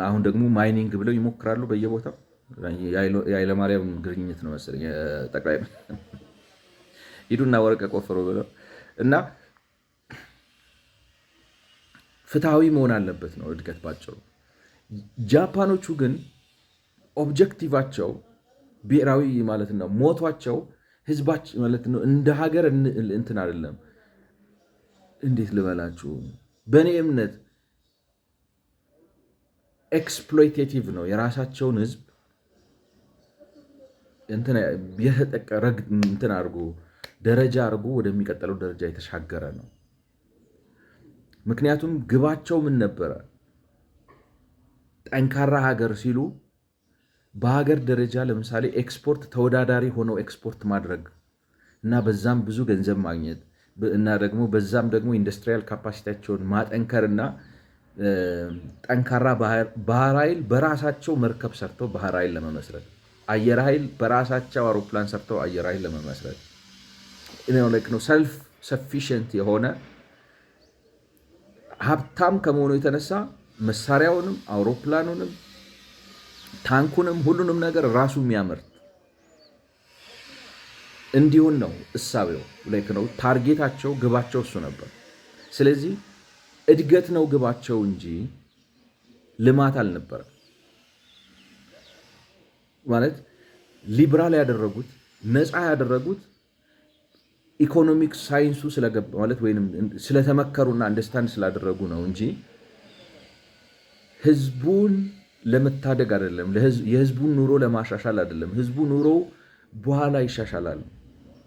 አሁን ደግሞ ማይኒንግ ብለው ይሞክራሉ በየቦታው። የኃይለማርያም ግርኝት ነው መሰለኝ ጠቅላይ ሂዱና ወርቅ ቆፍሩ ብለው እና ፍትሐዊ መሆን አለበት ነው እድገት ባጭሩ። ጃፓኖቹ ግን ኦብጀክቲቫቸው ብሔራዊ ማለት ነው ሞቷቸው ህዝባችን ማለት ነው እንደ ሀገር እንትን አይደለም። እንዴት ልበላችሁ፣ በእኔ እምነት ኤክስፕሎይቴቲቭ ነው። የራሳቸውን ህዝብ እንትን አድርጎ ደረጃ አድርጎ ወደሚቀጥለው ደረጃ የተሻገረ ነው። ምክንያቱም ግባቸው ምን ነበረ? ጠንካራ ሀገር ሲሉ በሀገር ደረጃ ለምሳሌ ኤክስፖርት ተወዳዳሪ ሆነው ኤክስፖርት ማድረግ እና በዛም ብዙ ገንዘብ ማግኘት እና ደግሞ በዛም ደግሞ ኢንዱስትሪያል ካፓሲቲያቸውን ማጠንከር እና ጠንካራ ባህር ኃይል በራሳቸው መርከብ ሰርተው ባህር ኃይል ለመመስረት፣ አየር ኃይል በራሳቸው አውሮፕላን ሰርተው አየር ኃይል ለመመስረት ነው። ሰልፍ ሰፊሽንት የሆነ ሀብታም ከመሆኑ የተነሳ መሳሪያውንም አውሮፕላኑንም ታንኩንም ሁሉንም ነገር ራሱ የሚያመርት እንዲሁን ነው እሳቤው። ላይክ ነው ታርጌታቸው፣ ግባቸው እሱ ነበር። ስለዚህ እድገት ነው ግባቸው እንጂ ልማት አልነበረም። ማለት ሊብራል ያደረጉት ነፃ ያደረጉት ኢኮኖሚክ ሳይንሱ ስለገባ ማለት ወይንም ስለተመከሩና አንደርስታንድ ስላደረጉ ነው እንጂ ህዝቡን ለመታደግ አይደለም፣ የህዝቡን ኑሮ ለማሻሻል አይደለም። ህዝቡ ኑሮ በኋላ ይሻሻላል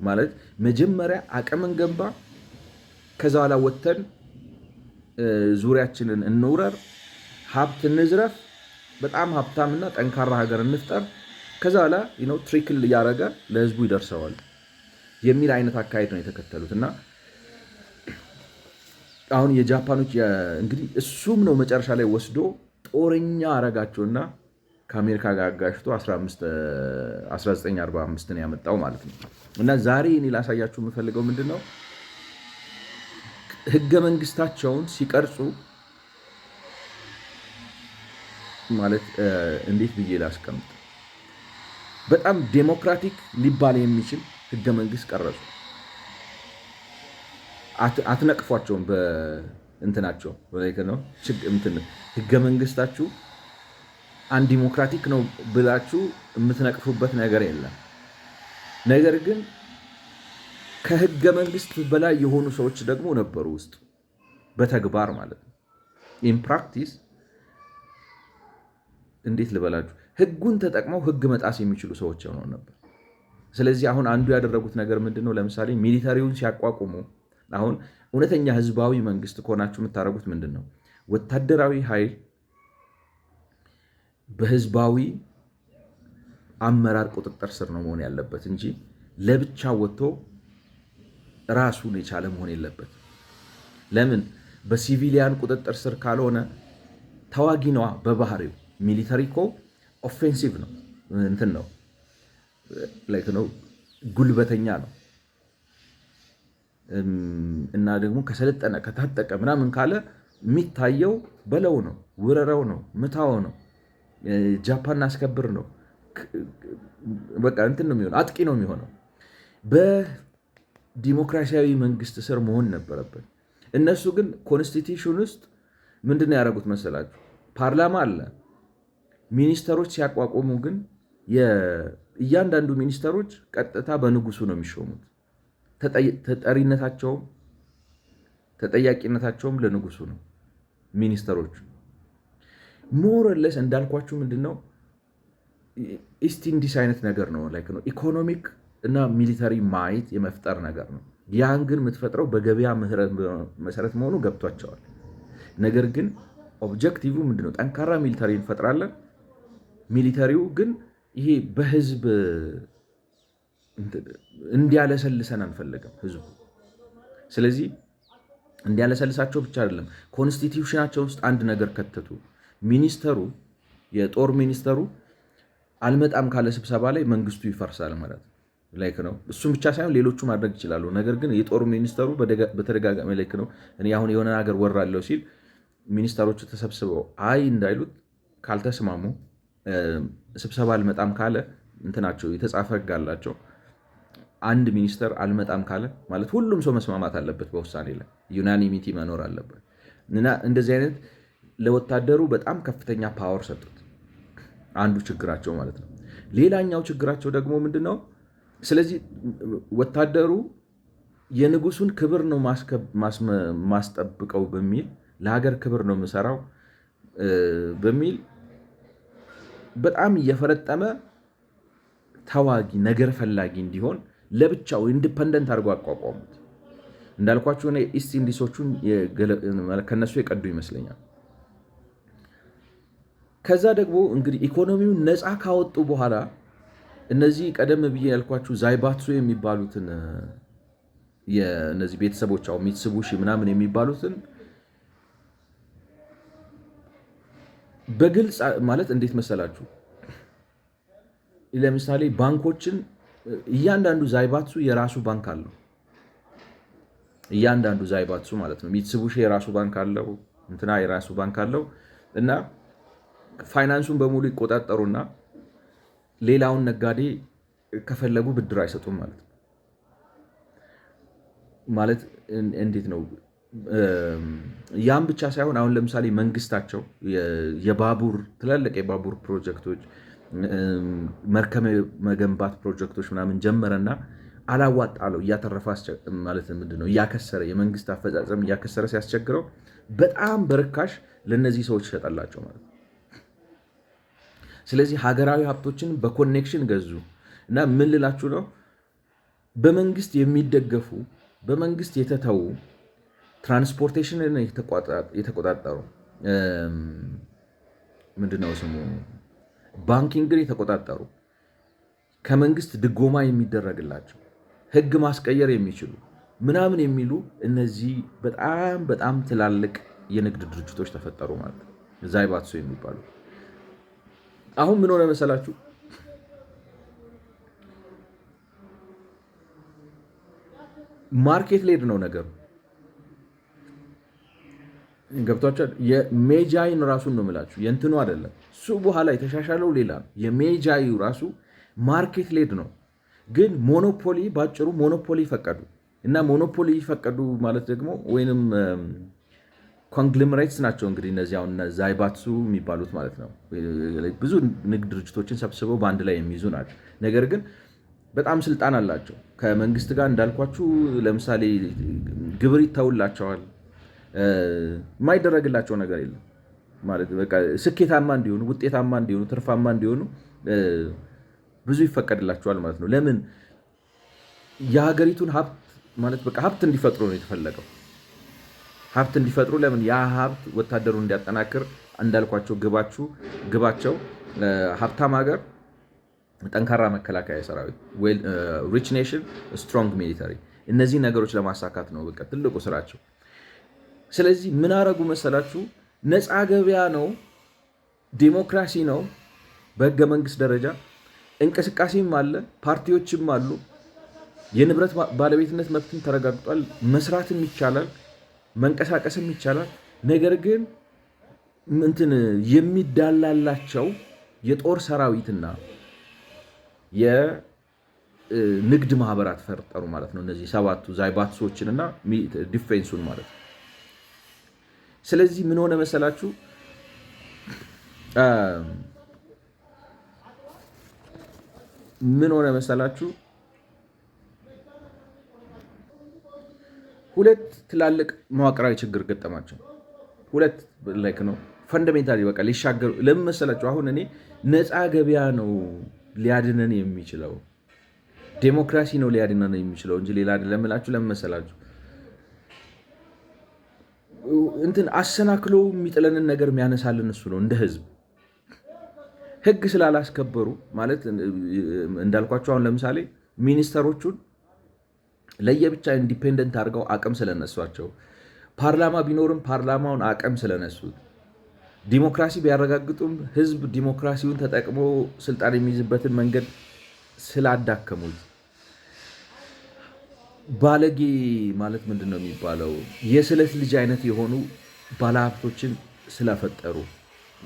ማለት መጀመሪያ አቅምን ገንባ፣ ከዛ በኋላ ወጥተን ዙሪያችንን እንውረር፣ ሀብት እንዝረፍ፣ በጣም ሀብታምና ጠንካራ ሀገር እንፍጠር፣ ከዛ በኋላ ትሪክል እያደረገ ለህዝቡ ይደርሰዋል የሚል አይነት አካሄድ ነው የተከተሉት። እና አሁን የጃፓኖች እንግዲህ እሱም ነው መጨረሻ ላይ ወስዶ ጦረኛ አረጋቸውና ከአሜሪካ ጋር አጋጭቶ 1945 ያመጣው ማለት ነው። እና ዛሬ እኔ ላሳያችሁ የምፈልገው ምንድን ነው፣ ህገ መንግስታቸውን ሲቀርጹ ማለት እንዴት ብዬ ላስቀምጥ፣ በጣም ዴሞክራቲክ ሊባል የሚችል ህገ መንግስት ቀረጹ። አትነቅፏቸውም በእንትናቸው ነው ህገ መንግስታችሁ አንድ ዲሞክራቲክ ነው ብላችሁ የምትነቅፉበት ነገር የለም። ነገር ግን ከህገ መንግስት በላይ የሆኑ ሰዎች ደግሞ ነበሩ ውስጥ በተግባር ማለት ነው። ኢን ፕራክቲስ እንዴት ልበላችሁ፣ ህጉን ተጠቅመው ህግ መጣስ የሚችሉ ሰዎች ሆነው ነበር። ስለዚህ አሁን አንዱ ያደረጉት ነገር ምንድን ነው? ለምሳሌ ሚሊተሪውን ሲያቋቁሙ አሁን እውነተኛ ህዝባዊ መንግስት ከሆናችሁ የምታደርጉት ምንድን ነው? ወታደራዊ ኃይል በህዝባዊ አመራር ቁጥጥር ስር ነው መሆን ያለበት እንጂ ለብቻ ወጥቶ ራሱን የቻለ መሆን የለበት። ለምን? በሲቪሊያን ቁጥጥር ስር ካልሆነ ተዋጊ ነዋ በባህሪው። ሚሊተሪ እኮ ኦፌንሲቭ ነው እንትን ነው ላይክ ነው ጉልበተኛ ነው። እና ደግሞ ከሰለጠነ ከታጠቀ ምናምን ካለ የሚታየው በለው ነው፣ ውረረው ነው፣ ምታው ነው፣ ጃፓን አስከብር ነው። በቃ እንትን ነው የሚሆነው፣ አጥቂ ነው የሚሆነው። በዲሞክራሲያዊ መንግስት ስር መሆን ነበረበት። እነሱ ግን ኮንስቲቱሽን ውስጥ ምንድን ነው ያደረጉት መሰላችሁ? ፓርላማ አለ። ሚኒስተሮች ሲያቋቁሙ ግን እያንዳንዱ ሚኒስተሮች ቀጥታ በንጉሱ ነው የሚሾሙት። ተጠያቂነታቸውም ለንጉሱ ነው። ሚኒስተሮች ሞረለስ እንዳልኳችሁ ምንድነው ኢስት ኢንዲስ አይነት ነገር ነው። ላይክ ነው ኢኮኖሚክ እና ሚሊተሪ ማይት የመፍጠር ነገር ነው። ያን ግን የምትፈጥረው በገበያ መሰረት መሆኑ ገብቷቸዋል። ነገር ግን ኦብጀክቲቭ ምንድነው? ጠንካራ ሚሊተሪ እንፈጥራለን። ሚሊተሪው ግን ይሄ በህዝብ እንዲያለሰልሰን አንፈልግም ህዝቡ። ስለዚህ እንዲያለሰልሳቸው ብቻ አይደለም፣ ኮንስቲትዩሽናቸው ውስጥ አንድ ነገር ከተቱ። ሚኒስተሩ የጦር ሚኒስተሩ አልመጣም ካለ ስብሰባ ላይ መንግስቱ ይፈርሳል ማለት ላይክ ነው። እሱም ብቻ ሳይሆን ሌሎቹ ማድረግ ይችላሉ። ነገር ግን የጦር ሚኒስተሩ በተደጋጋሚ ላይክ ነው እኔ አሁን የሆነ ሀገር ወራለሁ ሲል ሚኒስተሮቹ ተሰብስበው አይ እንዳይሉት ካልተስማሙ ስብሰባ አልመጣም ካለ እንትናቸው የተጻፈ ህግ አላቸው። አንድ ሚኒስተር አልመጣም ካለ ማለት ሁሉም ሰው መስማማት አለበት በውሳኔ ላይ ዩናኒሚቲ መኖር አለበት። እና እንደዚህ አይነት ለወታደሩ በጣም ከፍተኛ ፓወር ሰጡት። አንዱ ችግራቸው ማለት ነው። ሌላኛው ችግራቸው ደግሞ ምንድነው? ስለዚህ ወታደሩ የንጉሱን ክብር ነው ማስጠብቀው በሚል ለሀገር ክብር ነው የምሰራው በሚል በጣም እየፈረጠመ ተዋጊ ነገር ፈላጊ እንዲሆን ለብቻው ኢንዲፐንደንት አድርጎ አቋቋሙት። እንዳልኳቸው እኔ ኢስት ኢንዲሶቹን ከነሱ የቀዱ ይመስለኛል። ከዛ ደግሞ እንግዲህ ኢኮኖሚውን ነፃ ካወጡ በኋላ እነዚህ ቀደም ብዬ ያልኳችሁ ዛይባትሱ የሚባሉትን የእነዚህ ቤተሰቦች ሚትሱቢሺ ምናምን የሚባሉትን በግልጽ ማለት እንዴት መሰላችሁ? ለምሳሌ ባንኮችን እያንዳንዱ ዛይባትሱ የራሱ ባንክ አለው። እያንዳንዱ ዛይባትሱ ማለት ነው። ሚትሱቢሺ የራሱ ባንክ አለው፣ እንትና የራሱ ባንክ አለው እና ፋይናንሱን በሙሉ ይቆጣጠሩና ሌላውን ነጋዴ ከፈለጉ ብድር አይሰጡም ማለት ነው። ማለት እንዴት ነው? ያም ብቻ ሳይሆን አሁን ለምሳሌ መንግስታቸው የባቡር ትላልቅ የባቡር ፕሮጀክቶች መርከብ መገንባት ፕሮጀክቶች ምናምን ጀመረና አላዋጣለው እያተረፈ ማለት ምንድነው እያከሰረ የመንግስት አፈጻጸም እያከሰረ ሲያስቸግረው በጣም በርካሽ ለነዚህ ሰዎች ይሸጣላቸው ማለት ነው። ስለዚህ ሀገራዊ ሀብቶችን በኮኔክሽን ገዙ እና ምን ልላችሁ ነው? በመንግስት የሚደገፉ በመንግስት የተተዉ ትራንስፖርቴሽንን የተቆጣጠሩ ምንድነው ስሙ ባንኪንግን የተቆጣጠሩ ከመንግስት ድጎማ የሚደረግላቸው ህግ ማስቀየር የሚችሉ ምናምን የሚሉ እነዚህ በጣም በጣም ትላልቅ የንግድ ድርጅቶች ተፈጠሩ ማለት ነው፣ ዛይባትሱ የሚባሉ። አሁን ምን ሆነ መሰላችሁ? ማርኬት ሌድ ነው ነገሩ። ገብቷችኋል? የሜጃይን ራሱን ነው የምላችሁ፣ የእንትኑ አይደለም። እሱ በኋላ የተሻሻለው ሌላ ነው። የሜጃዩ ራሱ ማርኬት ሌድ ነው። ግን ሞኖፖሊ ባጭሩ ሞኖፖሊ ፈቀዱ እና ሞኖፖሊ ፈቀዱ ማለት ደግሞ ወይንም ኮንግሎሜሬትስ ናቸው እንግዲህ እነዚህ አሁን ዛይባትሱ የሚባሉት ማለት ነው። ብዙ ንግድ ድርጅቶችን ሰብስበው በአንድ ላይ የሚይዙ ናቸው። ነገር ግን በጣም ስልጣን አላቸው ከመንግስት ጋር እንዳልኳችሁ። ለምሳሌ ግብር ይተውላቸዋል። የማይደረግላቸው ነገር የለም ማለት በቃ ስኬታማ እንዲሆኑ፣ ውጤታማ እንዲሆኑ፣ ትርፋማ እንዲሆኑ ብዙ ይፈቀድላቸዋል ማለት ነው። ለምን? የሀገሪቱን ሀብት ማለት በቃ ሀብት እንዲፈጥሩ ነው የተፈለገው። ሀብት እንዲፈጥሩ ለምን? ያ ሀብት ወታደሩን እንዲያጠናክር እንዳልኳቸው ግባቸው ሀብታም ሀገር ጠንካራ መከላከያ ሰራዊት፣ ሪች ኔሽን ስትሮንግ ሚሊተሪ፣ እነዚህ ነገሮች ለማሳካት ነው በቃ ትልቁ ስራቸው። ስለዚህ ምን አረጉ መሰላችሁ? ነፃ ገበያ ነው፣ ዲሞክራሲ ነው፣ በህገ መንግስት ደረጃ እንቅስቃሴም አለ፣ ፓርቲዎችም አሉ፣ የንብረት ባለቤትነት መብትም ተረጋግጧል፣ መስራትም ይቻላል፣ መንቀሳቀስም ይቻላል። ነገር ግን እንትን የሚዳላላቸው የጦር ሰራዊትና የንግድ ማህበራት ፈጠሩ ማለት ነው። እነዚህ ሰባቱ ዛይባትሶችንና ዲፌንሱን ማለት ነው። ስለዚህ ምን ሆነ መሰላችሁ? ሁለት ትላልቅ መዋቅራዊ ችግር ገጠማቸው። ሁለት ላይክ ነው ፈንዳሜንታሊ በቃ ሊሻገሩ። ለምን መሰላችሁ? አሁን እኔ ነፃ ገበያ ነው ሊያድነን የሚችለው ዴሞክራሲ ነው ሊያድነን የሚችለው እንጂ ሌላ አይደለም እላችሁ። ለምን መሰላችሁ? እንትን አሰናክሎ የሚጥለንን ነገር የሚያነሳልን እሱ ነው። እንደ ህዝብ ህግ ስላላስከበሩ ማለት እንዳልኳቸው አሁን ለምሳሌ ሚኒስተሮቹን ለየብቻ ኢንዲፔንደንት አድርገው አቅም ስለነሷቸው፣ ፓርላማ ቢኖርም ፓርላማውን አቅም ስለነሱት፣ ዲሞክራሲ ቢያረጋግጡም ህዝብ ዲሞክራሲውን ተጠቅሞ ስልጣን የሚይዝበትን መንገድ ስላዳከሙት፣ ባለጌ ማለት ምንድን ነው የሚባለው የስለት ልጅ አይነት የሆኑ ባለሀብቶችን ስለፈጠሩ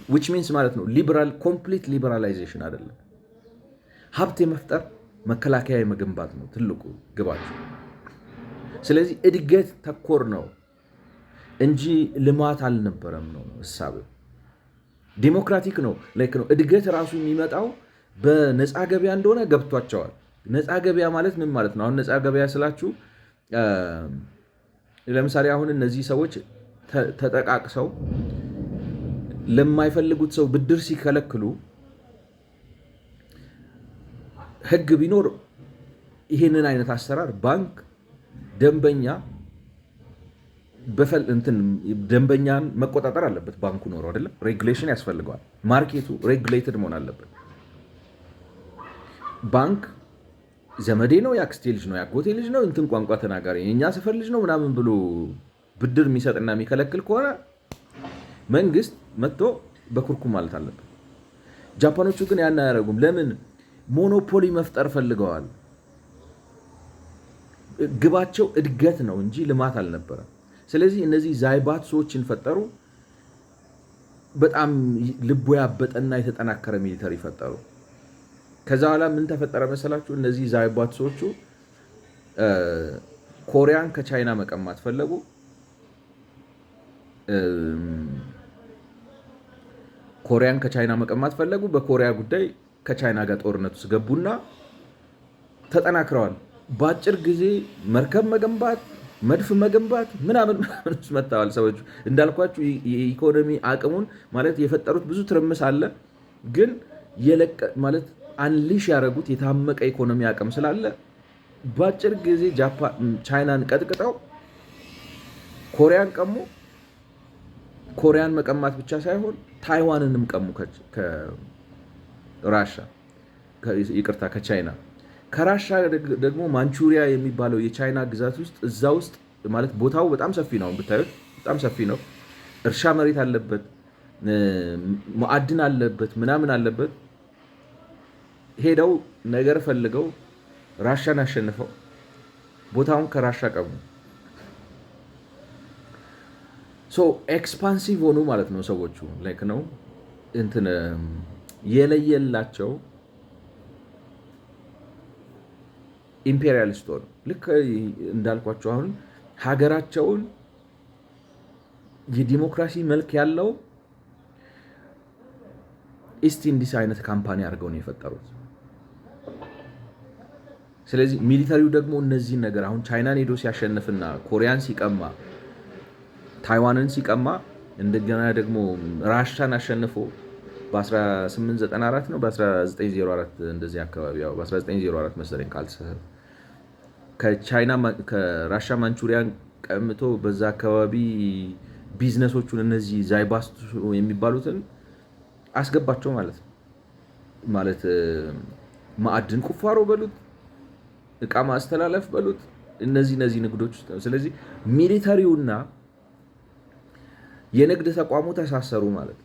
ዊች ሚንስ ማለት ነው ሊበራል ኮምፕሊት ሊበራላይዜሽን አይደለም፣ ሀብት የመፍጠር መከላከያ የመገንባት ነው ትልቁ ግባቸው። ስለዚህ እድገት ተኮር ነው እንጂ ልማት አልነበረም ነው ሀሳብ። ዲሞክራቲክ ነው ላይክ ነው። እድገት ራሱ የሚመጣው በነፃ ገበያ እንደሆነ ገብቷቸዋል። ነፃ ገበያ ማለት ምን ማለት ነው? አሁን ነፃ ገበያ ስላችሁ ለምሳሌ አሁን እነዚህ ሰዎች ተጠቃቅሰው ለማይፈልጉት ሰው ብድር ሲከለክሉ ህግ ቢኖር ይሄንን አይነት አሰራር ባንክ ደንበኛን መቆጣጠር አለበት። ባንኩ ኖሮ አይደለም፣ ሬጉሌሽን ያስፈልገዋል። ማርኬቱ ሬጉሌትድ መሆን አለበት። ባንክ ዘመዴ ነው፣ የአክስቴ ልጅ ነው፣ የአጎቴ ልጅ ነው፣ እንትን ቋንቋ ተናጋሪ የእኛ ሰፈር ልጅ ነው ምናምን ብሎ ብድር የሚሰጥና የሚከለክል ከሆነ መንግስት መጥቶ በኩርኩም ማለት አለበት። ጃፓኖቹ ግን ያን አያደርጉም። ለምን? ሞኖፖሊ መፍጠር ፈልገዋል። ግባቸው እድገት ነው እንጂ ልማት አልነበረም። ስለዚህ እነዚህ ዛይባት ሰዎችን ፈጠሩ። በጣም ልቦ ያበጠና የተጠናከረ ሚሊተሪ ፈጠሩ። ከዛ በኋላ ምን ተፈጠረ መሰላችሁ? እነዚህ ዛይባት ሰዎቹ ኮሪያን ከቻይና መቀማት ፈለጉ። በኮሪያ ጉዳይ ከቻይና ጋር ጦርነት ውስጥ ገቡና ተጠናክረዋል። በአጭር ጊዜ መርከብ መገንባት፣ መድፍ መገንባት ምናምን ውስጥ መጥተዋል ሰዎቹ። እንዳልኳችሁ የኢኮኖሚ አቅሙን ማለት የፈጠሩት ብዙ ትርምስ አለ፣ ግን ማለት አንሊሽ ያደረጉት የታመቀ ኢኮኖሚ አቅም ስላለ በአጭር ጊዜ ቻይናን ቀጥቅጠው ኮሪያን ቀሙ። ኮሪያን መቀማት ብቻ ሳይሆን ታይዋንንም ቀሙ ከቻይና። ከራሻ ደግሞ ማንቹሪያ የሚባለው የቻይና ግዛት ውስጥ እዛ ውስጥ ማለት ቦታው በጣም ሰፊ ነው። ብታዩት በጣም ሰፊ ነው። እርሻ መሬት አለበት፣ ማዕድን አለበት፣ ምናምን አለበት። ሄደው ነገር ፈልገው ራሻን አሸንፈው ቦታውን ከራሻ ቀሙ። ኤክስፓንሲቭ ሆኑ ማለት ነው ሰዎቹ። ላይክ ነው እንትን የለየላቸው ኢምፔሪያሊስት ሆኑ። ልክ እንዳልኳቸው አሁን ሀገራቸውን የዲሞክራሲ መልክ ያለው ኢስት ኢንዲስ አይነት ካምፓኒ አድርገው ነው የፈጠሩት። ስለዚህ ሚሊተሪው ደግሞ እነዚህን ነገር አሁን ቻይናን ሄዶ ሲያሸንፍና ኮሪያን ሲቀማ፣ ታይዋንን ሲቀማ፣ እንደገና ደግሞ ራሻን አሸንፎ በ1894 ነው በ1904 እንደዚህ አካባቢ ያው በ1904 መሰለኝ ካልተሳሳትኩ ከራሻ ማንቹሪያን ቀምቶ በዛ አካባቢ ቢዝነሶቹን እነዚህ ዛይባስቱ የሚባሉትን አስገባቸው ማለት ነው። ማለት ማዕድን ቁፋሮ በሉት፣ እቃ ማስተላለፍ በሉት፣ እነዚህ ንግዶች ውስጥ ነው። ስለዚህ ሚሊተሪውና የንግድ ተቋሙ ተሳሰሩ ማለት ነው።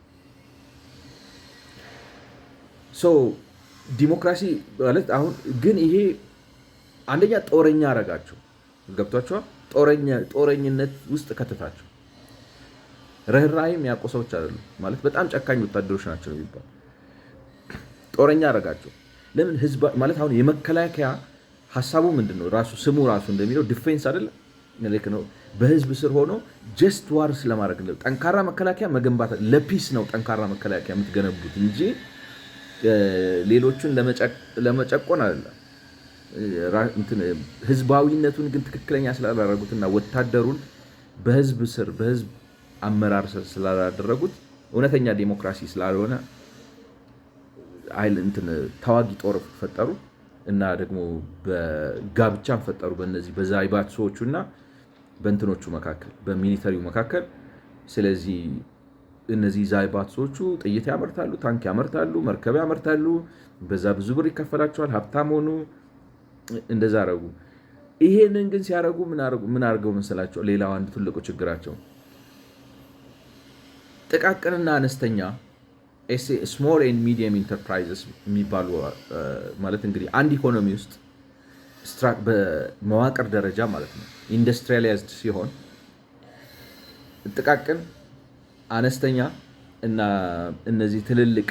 ዲሞክራሲ ማለት አሁን ግን ይሄ አንደኛ ጦረኛ አረጋቸው። ገብቷቸዋል። ጦረኝነት ውስጥ ከተታቸው። ርህራሄ የሚያውቁ ሰዎች አይደሉም ማለት በጣም ጨካኝ ወታደሮች ናቸው የሚባል ጦረኛ አረጋቸው። ለምን ህዝብ ማለት አሁን የመከላከያ ሀሳቡ ምንድን ነው? ስሙ ራሱ እንደሚለው ዲፌንስ አይደለም ነው። በህዝብ ስር ሆኖ ጀስት ዋርስ ለማድረግ ጠንካራ መከላከያ መገንባት ለፒስ ነው። ጠንካራ መከላከያ የምትገነቡት እንጂ ሌሎቹን ለመጨቆን አይደለም። ህዝባዊነቱን ግን ትክክለኛ ስላላደረጉትና ወታደሩን በህዝብ ስር በህዝብ አመራር ስር ስላላደረጉት እውነተኛ ዲሞክራሲ ስላልሆነ ተዋጊ ጦር ፈጠሩ። እና ደግሞ በጋብቻን ፈጠሩ በእነዚህ በዛይባትሶቹ እና በእንትኖቹ መካከል በሚሊተሪው መካከል። ስለዚህ እነዚህ ዛይባትሶቹ ጥይት ያመርታሉ፣ ታንክ ያመርታሉ፣ መርከብ ያመርታሉ። በዛ ብዙ ብር ይከፈላቸዋል፣ ሀብታም ሆኑ፣ እንደዛ አረጉ። ይሄንን ግን ሲያረጉ ምን አርገው መሰላቸው? ሌላው አንድ ትልቁ ችግራቸው ጥቃቅንና አነስተኛ ስሞል ኤንድ ሚዲየም ኢንተርፕራይዘስ የሚባሉ ማለት እንግዲህ አንድ ኢኮኖሚ ውስጥ በመዋቅር ደረጃ ማለት ነው ኢንዱስትሪያላይዝድ ሲሆን ጥቃቅን አነስተኛ እና እነዚህ ትልልቅ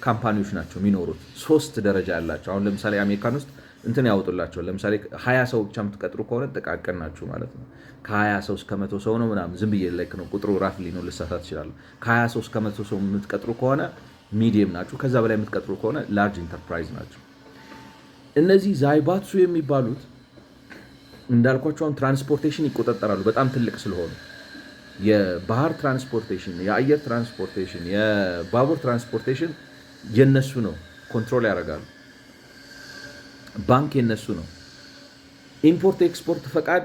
ካምፓኒዎች ናቸው የሚኖሩት። 3 ደረጃ ያላቸው። አሁን ለምሳሌ አሜሪካን ውስጥ እንትን ያወጡላቸው። ለምሳሌ 20 ሰው ብቻ የምትቀጥሩ ከሆነ ጥቃቅን ናችሁ ማለት ነው። ከ20 ሰው እስከ 100 ሰው ነው ምናምን፣ ዝም ብዬ ላይክ ነው ቁጥሩ ራፍሊ ነው፣ ልሳሳት እችላለሁ። ከ20 ሰው እስከ 100 ሰው የምትቀጥሩ ከሆነ ሚዲየም ናችሁ። ከዛ በላይ የምትቀጥሩ ከሆነ ላርጅ ኢንተርፕራይዝ ናቸው። እነዚህ ዛይባትሱ የሚባሉት እንዳልኳቸው አሁን ትራንስፖርቴሽን ይቆጣጠራሉ፣ በጣም ትልቅ ስለሆኑ የባህር ትራንስፖርቴሽን፣ የአየር ትራንስፖርቴሽን፣ የባቡር ትራንስፖርቴሽን የነሱ ነው፣ ኮንትሮል ያደርጋሉ። ባንክ የነሱ ነው። ኢምፖርት ኤክስፖርት ፈቃድ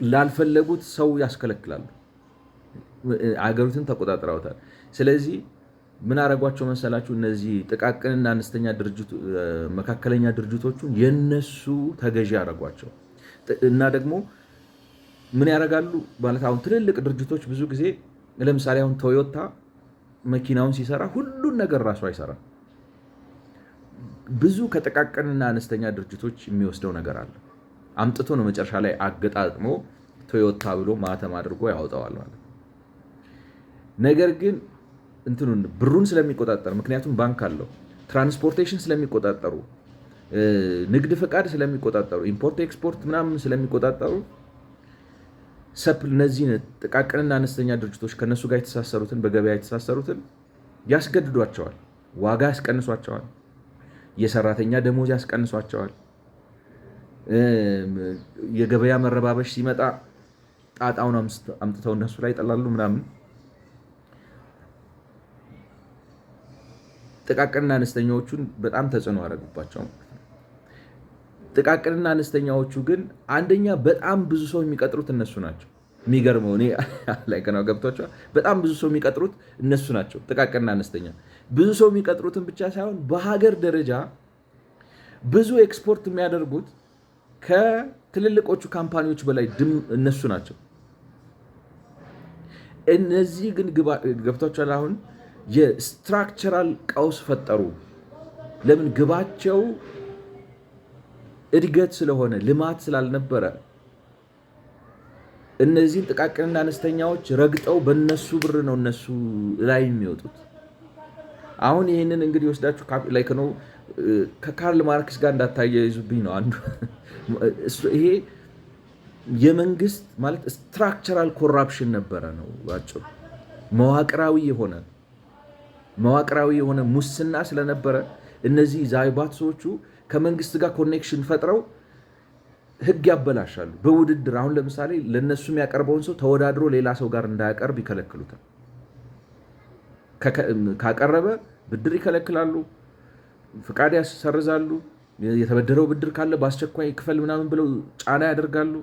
ላልፈለጉት ሰው ያስከለክላሉ። አገሪቱን ተቆጣጥረውታል። ስለዚህ ምን አረጓቸው መሰላችሁ? እነዚህ ጥቃቅንና አነስተኛ መካከለኛ ድርጅቶቹን የነሱ ተገዢ ያደረጓቸው እና ደግሞ ምን ያደርጋሉ ማለት አሁን ትልልቅ ድርጅቶች ብዙ ጊዜ ለምሳሌ አሁን ቶዮታ መኪናውን ሲሰራ ሁሉን ነገር ራሱ አይሰራም። ብዙ ከጥቃቅንና አነስተኛ ድርጅቶች የሚወስደው ነገር አለ። አምጥቶ ነው መጨረሻ ላይ አገጣጥሞ ቶዮታ ብሎ ማተም አድርጎ ያወጣዋል ማለት ነው። ነገር ግን እንትኑን ብሩን ስለሚቆጣጠር፣ ምክንያቱም ባንክ አለው፣ ትራንስፖርቴሽን ስለሚቆጣጠሩ፣ ንግድ ፈቃድ ስለሚቆጣጠሩ፣ ኢምፖርት ኤክስፖርት ምናምን ስለሚቆጣጠሩ እነዚህ ጥቃቅንና አነስተኛ ድርጅቶች ከነሱ ጋር የተሳሰሩትን በገበያ የተሳሰሩትን ያስገድዷቸዋል፣ ዋጋ ያስቀንሷቸዋል፣ የሰራተኛ ደሞዝ ያስቀንሷቸዋል። የገበያ መረባበሽ ሲመጣ ጣጣውን አምጥተው እነሱ ላይ ይጠላሉ ምናምን። ጥቃቅንና አነስተኛዎቹን በጣም ተጽዕኖ ያደረጉባቸው። ጥቃቅንና አነስተኛዎቹ ግን አንደኛ በጣም ብዙ ሰው የሚቀጥሩት እነሱ ናቸው። የሚገርመው እኔ ላይ ከናው ገብቷቸዋል። በጣም ብዙ ሰው የሚቀጥሩት እነሱ ናቸው። ጥቃቅንና አነስተኛ ብዙ ሰው የሚቀጥሩትን ብቻ ሳይሆን በሀገር ደረጃ ብዙ ኤክስፖርት የሚያደርጉት ከትልልቆቹ ካምፓኒዎች በላይ እነሱ ናቸው። እነዚህ ግን ገብቷቸዋል። አሁን የስትራክቸራል ቀውስ ፈጠሩ። ለምን? ግባቸው እድገት ስለሆነ ልማት ስላልነበረ እነዚህን ጥቃቅንና አነስተኛዎች ረግጠው በነሱ ብር ነው እነሱ ላይ የሚወጡት። አሁን ይህንን እንግዲህ ወስዳችሁ ላይክ ነው ከካርል ማርክስ ጋር እንዳታያይዙብኝ ነው አንዱ። ይሄ የመንግስት ማለት ስትራክቸራል ኮራፕሽን ነበረ ነው ባጭሩ። መዋቅራዊ የሆነ ሙስና ስለነበረ እነዚህ ዛይባትሶቹ ከመንግስት ጋር ኮኔክሽን ፈጥረው ህግ ያበላሻሉ በውድድር። አሁን ለምሳሌ ለነሱ የሚያቀርበውን ሰው ተወዳድሮ ሌላ ሰው ጋር እንዳያቀርብ ይከለክሉታል። ካቀረበ ብድር ይከለክላሉ፣ ፍቃድ ያሰርዛሉ። የተበደረው ብድር ካለ በአስቸኳይ ክፈል ምናምን ብለው ጫና ያደርጋሉ።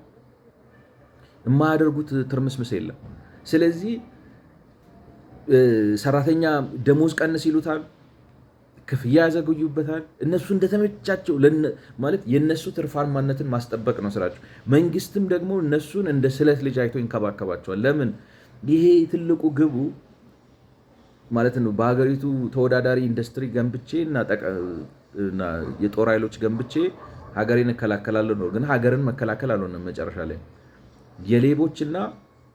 የማያደርጉት ትርምስምስ የለም። ስለዚህ ሰራተኛ ደሞዝ ቀንስ ይሉታል፣ ክፍያ ያዘገዩበታል። እነሱ እንደተመቻቸው ማለት የነሱ ትርፋማነትን ማስጠበቅ ነው ስራቸው። መንግስትም ደግሞ እነሱን እንደ ስለት ልጅ አይቶ ይንከባከባቸዋል። ለምን? ይሄ ትልቁ ግቡ ማለት ነው በሀገሪቱ ተወዳዳሪ ኢንዱስትሪ ገንብቼ እና የጦር ኃይሎች ገንብቼ ሀገሬን እከላከላለሁ ነው። ግን ሀገርን መከላከል አልሆነም። መጨረሻ ላይ የሌቦችና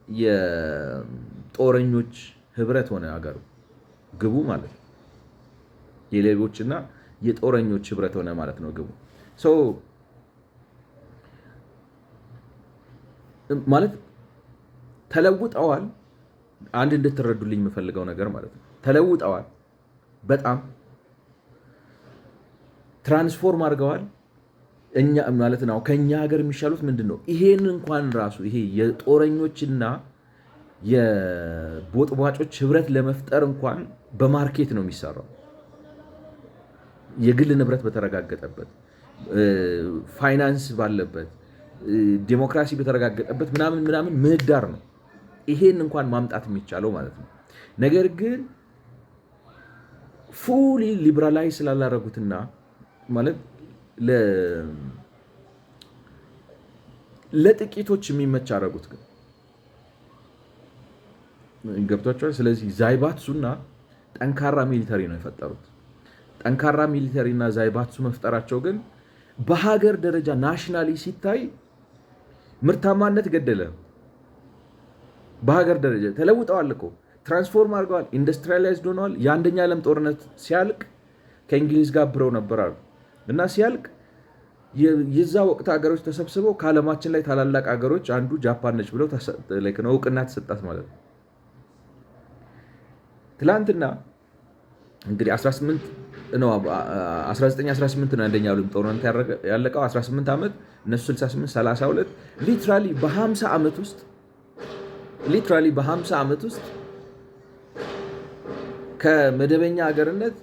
የጦረኞች ህብረት ሆነ ሀገሩ። ግቡ ማለት ነው የሌቦችና የጦረኞች ህብረት ሆነ ማለት ነው ግቡ። ማለት ተለውጠዋል። አንድ እንድትረዱልኝ የምፈልገው ነገር ማለት ነው ተለውጠዋል። በጣም ትራንስፎርም አድርገዋል። እኛ ማለት ነው ከኛ ሀገር የሚሻሉት ምንድን ነው? ይሄን እንኳን ራሱ ይሄ የጦረኞችና የቦጥቧጮች ህብረት ለመፍጠር እንኳን በማርኬት ነው የሚሰራው። የግል ንብረት በተረጋገጠበት ፋይናንስ ባለበት ዲሞክራሲ በተረጋገጠበት ምናምን ምህዳር ነው ይሄን እንኳን ማምጣት የሚቻለው ማለት ነው። ነገር ግን ፉሊ ሊብራላይዝ ስላላረጉትና ማለት ለጥቂቶች የሚመች አረጉት ግን ገብቷቸዋል። ስለዚህ ዛይባትሱና ጠንካራ ሚሊተሪ ነው የፈጠሩት። ጠንካራ ሚሊተሪና ዛይባትሱ መፍጠራቸው ግን በሀገር ደረጃ ናሽናሊ ሲታይ ምርታማነት ገደለ። በሀገር ደረጃ ተለውጠዋል እኮ ትራንስፎርም አድርገዋል፣ ኢንዱስትሪያላይዝድ ሆነዋል። የአንደኛ ዓለም ጦርነት ሲያልቅ ከእንግሊዝ ጋር አብረው ነበር አሉ እና ሲያልቅ የዛ ወቅት ሀገሮች ተሰብስበው ከዓለማችን ላይ ታላላቅ ሀገሮች አንዱ ጃፓን ነች ብለው እውቅና ተሰጣት ማለት ነው። ትላንትና እንግዲህ 1918 ነው አንደኛ ዓለም ጦርነት ያለቀው 18 ዓመት እነሱ 68 32 ሊትራሊ በ50 ዓመት ውስጥ ከመደበኛ ሀገርነት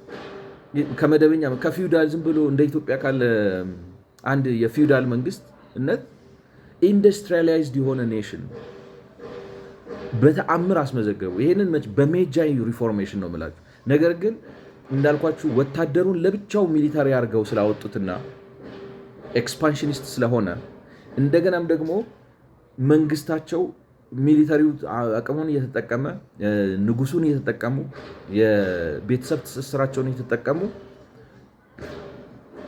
ከፊውዳል ዝም ብሎ እንደ ኢትዮጵያ ካለ አንድ የፊውዳል መንግስትነት ኢንዱስትሪያላይዝድ የሆነ ኔሽን በተአምር አስመዘገቡ። ይህንን በሜጃይ ሪፎርሜሽን ነው የምላችሁ። ነገር ግን እንዳልኳችሁ ወታደሩን ለብቻው ሚሊታሪ አድርገው ስላወጡትና ኤክስፓንሽኒስት ስለሆነ እንደገናም ደግሞ መንግስታቸው ሚሊታሪው አቅሙን እየተጠቀመ ንጉሱን እየተጠቀሙ የቤተሰብ ትስስራቸውን እየተጠቀሙ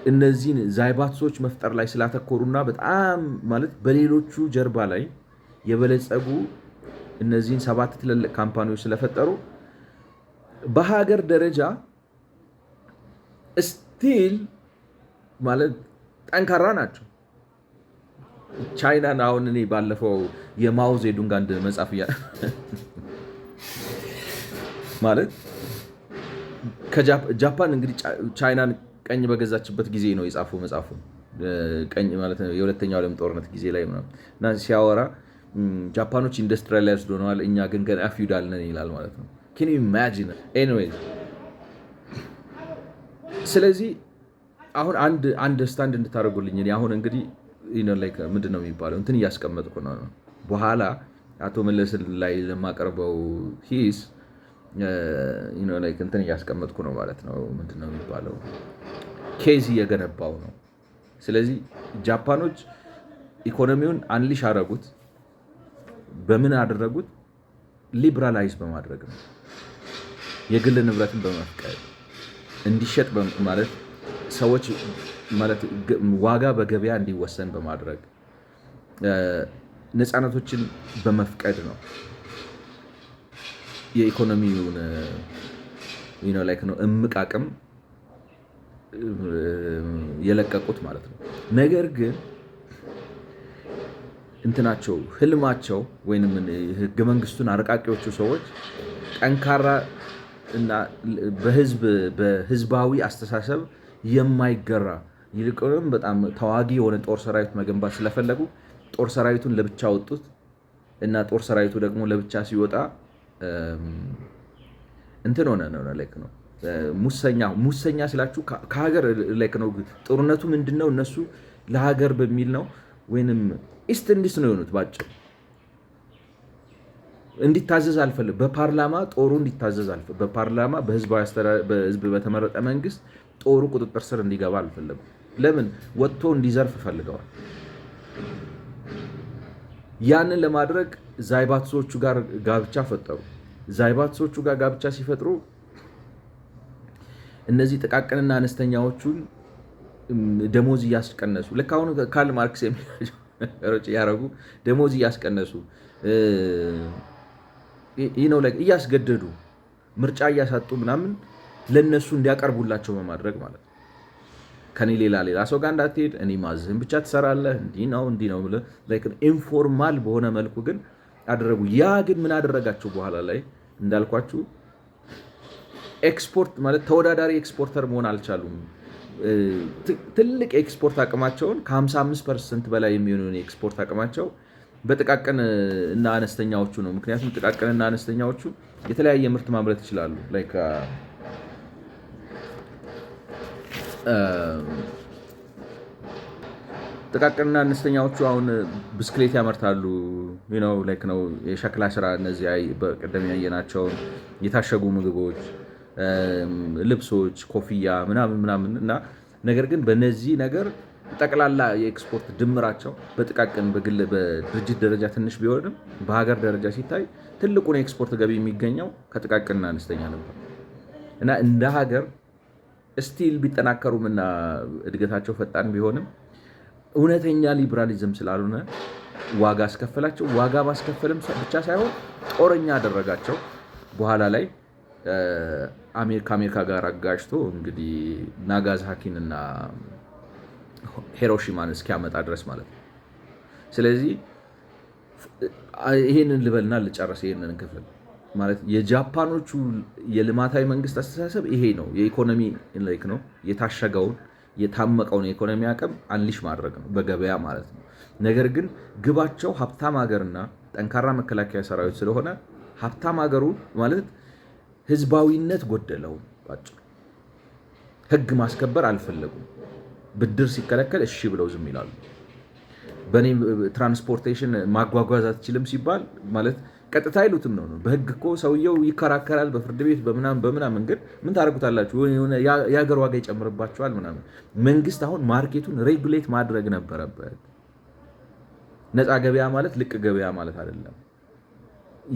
እነዚህን ዛይባትሶች መፍጠር ላይ ስላተኮሩና በጣም ማለት በሌሎቹ ጀርባ ላይ የበለጸጉ እነዚህን 7 ትልልቅ ካምፓኒዎች ስለፈጠሩ በሀገር ደረጃ ስቲል ማለት ጠንካራ ናቸው። ቻይናን አሁን እኔ ባለፈው የማኦ ዜዱንግ አንድ መጽሐፍ ማለት ጃፓን እንግዲህ ቻይናን ቀኝ በገዛችበት ጊዜ ነው የጻፈው መጽሐፉ ቀኝ ማለት ነው የሁለተኛው ዓለም ጦርነት ጊዜ ላይ እና ሲያወራ ጃፓኖች ኢንዱስትሪያላይዝድ ሆነዋል፣ እኛ ግን ገና ፊውዳል ነን ይላል ማለት ነው። ኬን ዩ ኢማጂን ኤኒዌይ። ስለዚህ አሁን አንድ ስታንድ እንድታደርጉልኝ አሁን እንግዲህ ምንድን ነው የሚባለው እንትን እያስቀመጥኩ ነው። በኋላ አቶ መለስ ላይ ለማቀርበው ሂስ እንትን እያስቀመጥኩ ነው ማለት ነው። ምንድን ነው የሚባለው ኬዝ እየገነባው ነው። ስለዚህ ጃፓኖች ኢኮኖሚውን አንሊሽ አደረጉት። በምን አደረጉት? ሊብራላይዝ በማድረግ ነው። የግል ንብረትን በመፍቀድ እንዲሸጥ ማለት ሰዎች ማለት ዋጋ በገበያ እንዲወሰን በማድረግ ነፃነቶችን በመፍቀድ ነው የኢኮኖሚውን ነው እምቅ አቅም የለቀቁት ማለት ነው። ነገር ግን እንትናቸው ህልማቸው ወይም ህገ መንግስቱን አረቃቂዎቹ ሰዎች ጠንካራ እና በህዝባዊ አስተሳሰብ የማይገራ ይልቁንም በጣም ተዋጊ የሆነ ጦር ሰራዊት መገንባት ስለፈለጉ ጦር ሰራዊቱን ለብቻ ወጡት እና ጦር ሰራዊቱ ደግሞ ለብቻ ሲወጣ እንትን ሆነ ነው ሙሰኛ ስላችሁ ከሀገር ነው። ጦርነቱ ምንድነው? እነሱ ለሀገር በሚል ነው ወይንም ኢስት እንዲስ ነው የሆኑት። ባጭሩ እንዲታዘዝ አልፈለጉም። በፓርላማ ጦሩ እንዲታዘዝ አልፈለጉም። በፓርላማ በህዝብ በተመረጠ መንግስት ጦሩ ቁጥጥር ስር እንዲገባ አልፈለጉም። ለምን? ወጥቶ እንዲዘርፍ ፈልገዋል። ያንን ለማድረግ ዛይባትሶቹ ጋር ጋብቻ ፈጠሩ። ዛይባትሶቹ ጋር ጋብቻ ሲፈጥሩ እነዚህ ጥቃቅንና አነስተኛዎቹን ደሞዝ እያስቀነሱ ልክ አሁን ካርል ማርክስ ያደረጉ ደሞዝ እያስቀነሱ እያስገደዱ ምርጫ እያሳጡ ምናምን ለነሱ እንዲያቀርቡላቸው በማድረግ ማለት ነው። ከኔ ሌላ ሰው ጋር እንዳትሄድ እኔ ማዝህን ብቻ ትሰራለህ፣ እንዲህ ነው ብለህ ኢንፎርማል በሆነ መልኩ ግን አደረጉ። ያ ግን ምን አደረጋቸው? በኋላ ላይ እንዳልኳችሁ ኤክስፖርት ማለት ተወዳዳሪ ኤክስፖርተር መሆን አልቻሉም። ትልቅ የኤክስፖርት አቅማቸውን ከ55% በላይ የሚሆነውን የኤክስፖርት አቅማቸው በጥቃቅን እና አነስተኛዎቹ ነው። ምክንያቱም ጥቃቅን እና አነስተኛዎቹ የተለያየ ምርት ማምረት ይችላሉ። ጥቃቅንና አነስተኛዎቹ አሁን ብስክሌት ያመርታሉ ነው የሸክላ ስራ፣ እነዚህ በቀደም ያየናቸውን የታሸጉ ምግቦች፣ ልብሶች፣ ኮፍያ ምናምን እና ነገር ግን በነዚህ ነገር ጠቅላላ የኤክስፖርት ድምራቸው በጥቃቅን በድርጅት ደረጃ ትንሽ ቢሆንም በሀገር ደረጃ ሲታይ ትልቁን የኤክስፖርት ገቢ የሚገኘው ከጥቃቅንና አነስተኛ ነበር እና እንደ ሀገር ስቲል ቢጠናከሩም እና እድገታቸው ፈጣን ቢሆንም እውነተኛ ሊበራሊዝም ስላልሆነ ዋጋ አስከፈላቸው። ዋጋ ማስከፈልም ብቻ ሳይሆን ጦረኛ አደረጋቸው። በኋላ ላይ ከአሜሪካ ጋር አጋጭቶ እንግዲህ ናጋሳኪን እና ሂሮሺማን እስኪያመጣ ድረስ ማለት ነው። ስለዚህ ይሄንን ልበልና ልጨርስ ይሄንን ክፍል ማለት የጃፓኖቹ የልማታዊ መንግስት አስተሳሰብ ይሄ ነው። የኢኮኖሚ ነው የታሸገውን የታመቀውን የኢኮኖሚ አቅም አንሊሽ ማድረግ ነው በገበያ ማለት ነው። ነገር ግን ግባቸው ሀብታም ሀገርና ጠንካራ መከላከያ ሰራዊት ስለሆነ ሀብታም ሀገሩ ማለት ህዝባዊነት ጎደለው። ባጭሩ ህግ ማስከበር አልፈለጉም። ብድር ሲከለከል እሺ ብለው ዝም ይላሉ። በእኔ ትራንስፖርቴሽን ማጓጓዝ አትችልም ሲባል ማለት ቀጥታ አይሉትም ነው። በህግ እኮ ሰውየው ይከራከራል በፍርድ ቤት በምናምን ግን ምን ታደርጉታላችሁ? የሀገር ዋጋ ይጨምርባቸዋል ምናምን። መንግስት አሁን ማርኬቱን ሬጉሌት ማድረግ ነበረበት። ነፃ ገበያ ማለት ልቅ ገበያ ማለት አይደለም።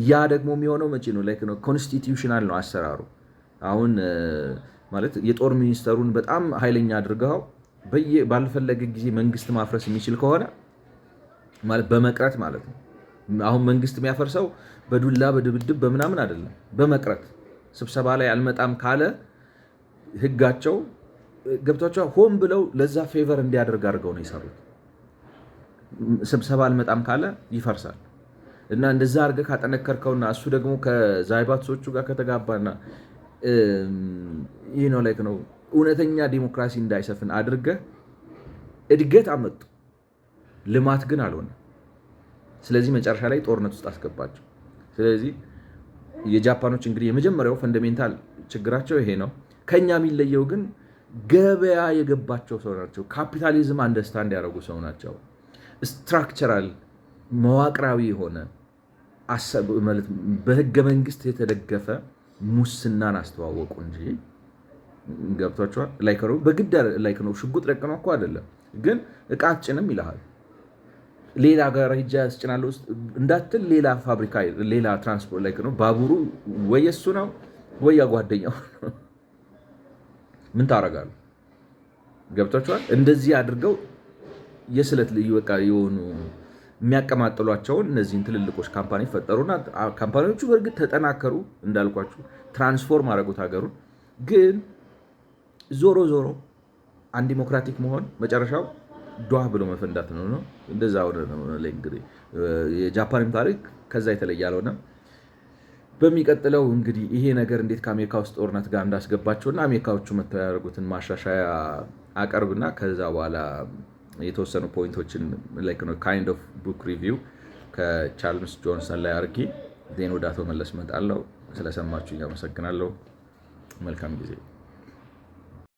ያ ደግሞ የሚሆነው መቼ ነው? ላይክ ነው ኮንስቲትዩሽናል ነው አሰራሩ። አሁን ማለት የጦር ሚኒስተሩን በጣም ኃይለኛ አድርገው ባልፈለገ ጊዜ መንግስት ማፍረስ የሚችል ከሆነ ማለት በመቅረት ማለት ነው። አሁን መንግስት የሚያፈርሰው በዱላ በድብድብ በምናምን አይደለም፣ በመቅረት ስብሰባ ላይ አልመጣም ካለ ህጋቸው ገብቷቸው ሆን ብለው ለዛ ፌቨር እንዲያደርግ አድርገው ነው የሰሩት። ስብሰባ አልመጣም ካለ ይፈርሳል። እና እንደዛ አድርገህ ካጠነከርከውና እሱ ደግሞ ከዛይባቶቹ ጋር ከተጋባና ይህ ነው ላይክ ነው እውነተኛ ዲሞክራሲ እንዳይሰፍን አድርገህ እድገት አመጡ፣ ልማት ግን አልሆነ። ስለዚህ መጨረሻ ላይ ጦርነት ውስጥ አስገባቸው። ስለዚህ የጃፓኖች እንግዲህ የመጀመሪያው ፈንዳሜንታል ችግራቸው ይሄ ነው። ከኛ የሚለየው ግን ገበያ የገባቸው ሰው ናቸው። ካፒታሊዝም አንደርስታንድ ያደረጉ ሰው ናቸው። ስትራክቸራል መዋቅራዊ የሆነ በህገ መንግስት የተደገፈ ሙስናን አስተዋወቁ እንጂ ገብቷቸዋል። ላይከሩ በግድ ላይከሩ ሽጉጥ ደቅነው እኮ አይደለም፣ ግን እቃ አትጭንም ይልሃል። ሌላ ጋር ሂጃ ያስጭናለሁ እንዳትል ሌላ ፋብሪካ ሌላ ትራንስፖርት ላይ ነው። ባቡሩ ወይ እሱ ነው ወይ ጓደኛው። ምን ታደርጋለህ? ገብቷቸዋል። እንደዚህ አድርገው የስለት ልዩ በቃ የሆኑ የሚያቀማጥሏቸውን እነዚህን ትልልቆች ካምፓኒ ፈጠሩና ካምፓኒዎቹ በእርግጥ ተጠናከሩ እንዳልኳችሁ ትራንስፎርም አደረጉት ሀገሩን። ግን ዞሮ አንድ ዲሞክራቲክ መሆን መጨረሻው ዷ ብሎ መፈንዳት ነው። እንደዛ ሆነ ነው እንግዲህ የጃፓንም ታሪክ ከዛ የተለየ አልሆነም። በሚቀጥለው እንግዲህ ይሄ ነገር እንዴት ከአሜሪካ ውስጥ ጦርነት ጋር እንዳስገባቸውና አሜሪካዎቹ መተው ያደርጉትን ማሻሻያ አቀርብና ከዛ በኋላ የተወሰኑ ፖይንቶችን ካይንድ ኦፍ ቡክ ሪቪው ከቻርልስ ጆንሰን ላይ አድርጌ ዜና ወደ አቶ መለስ እመጣለሁ። ስለሰማችሁ አመሰግናለሁ። መልካም ጊዜ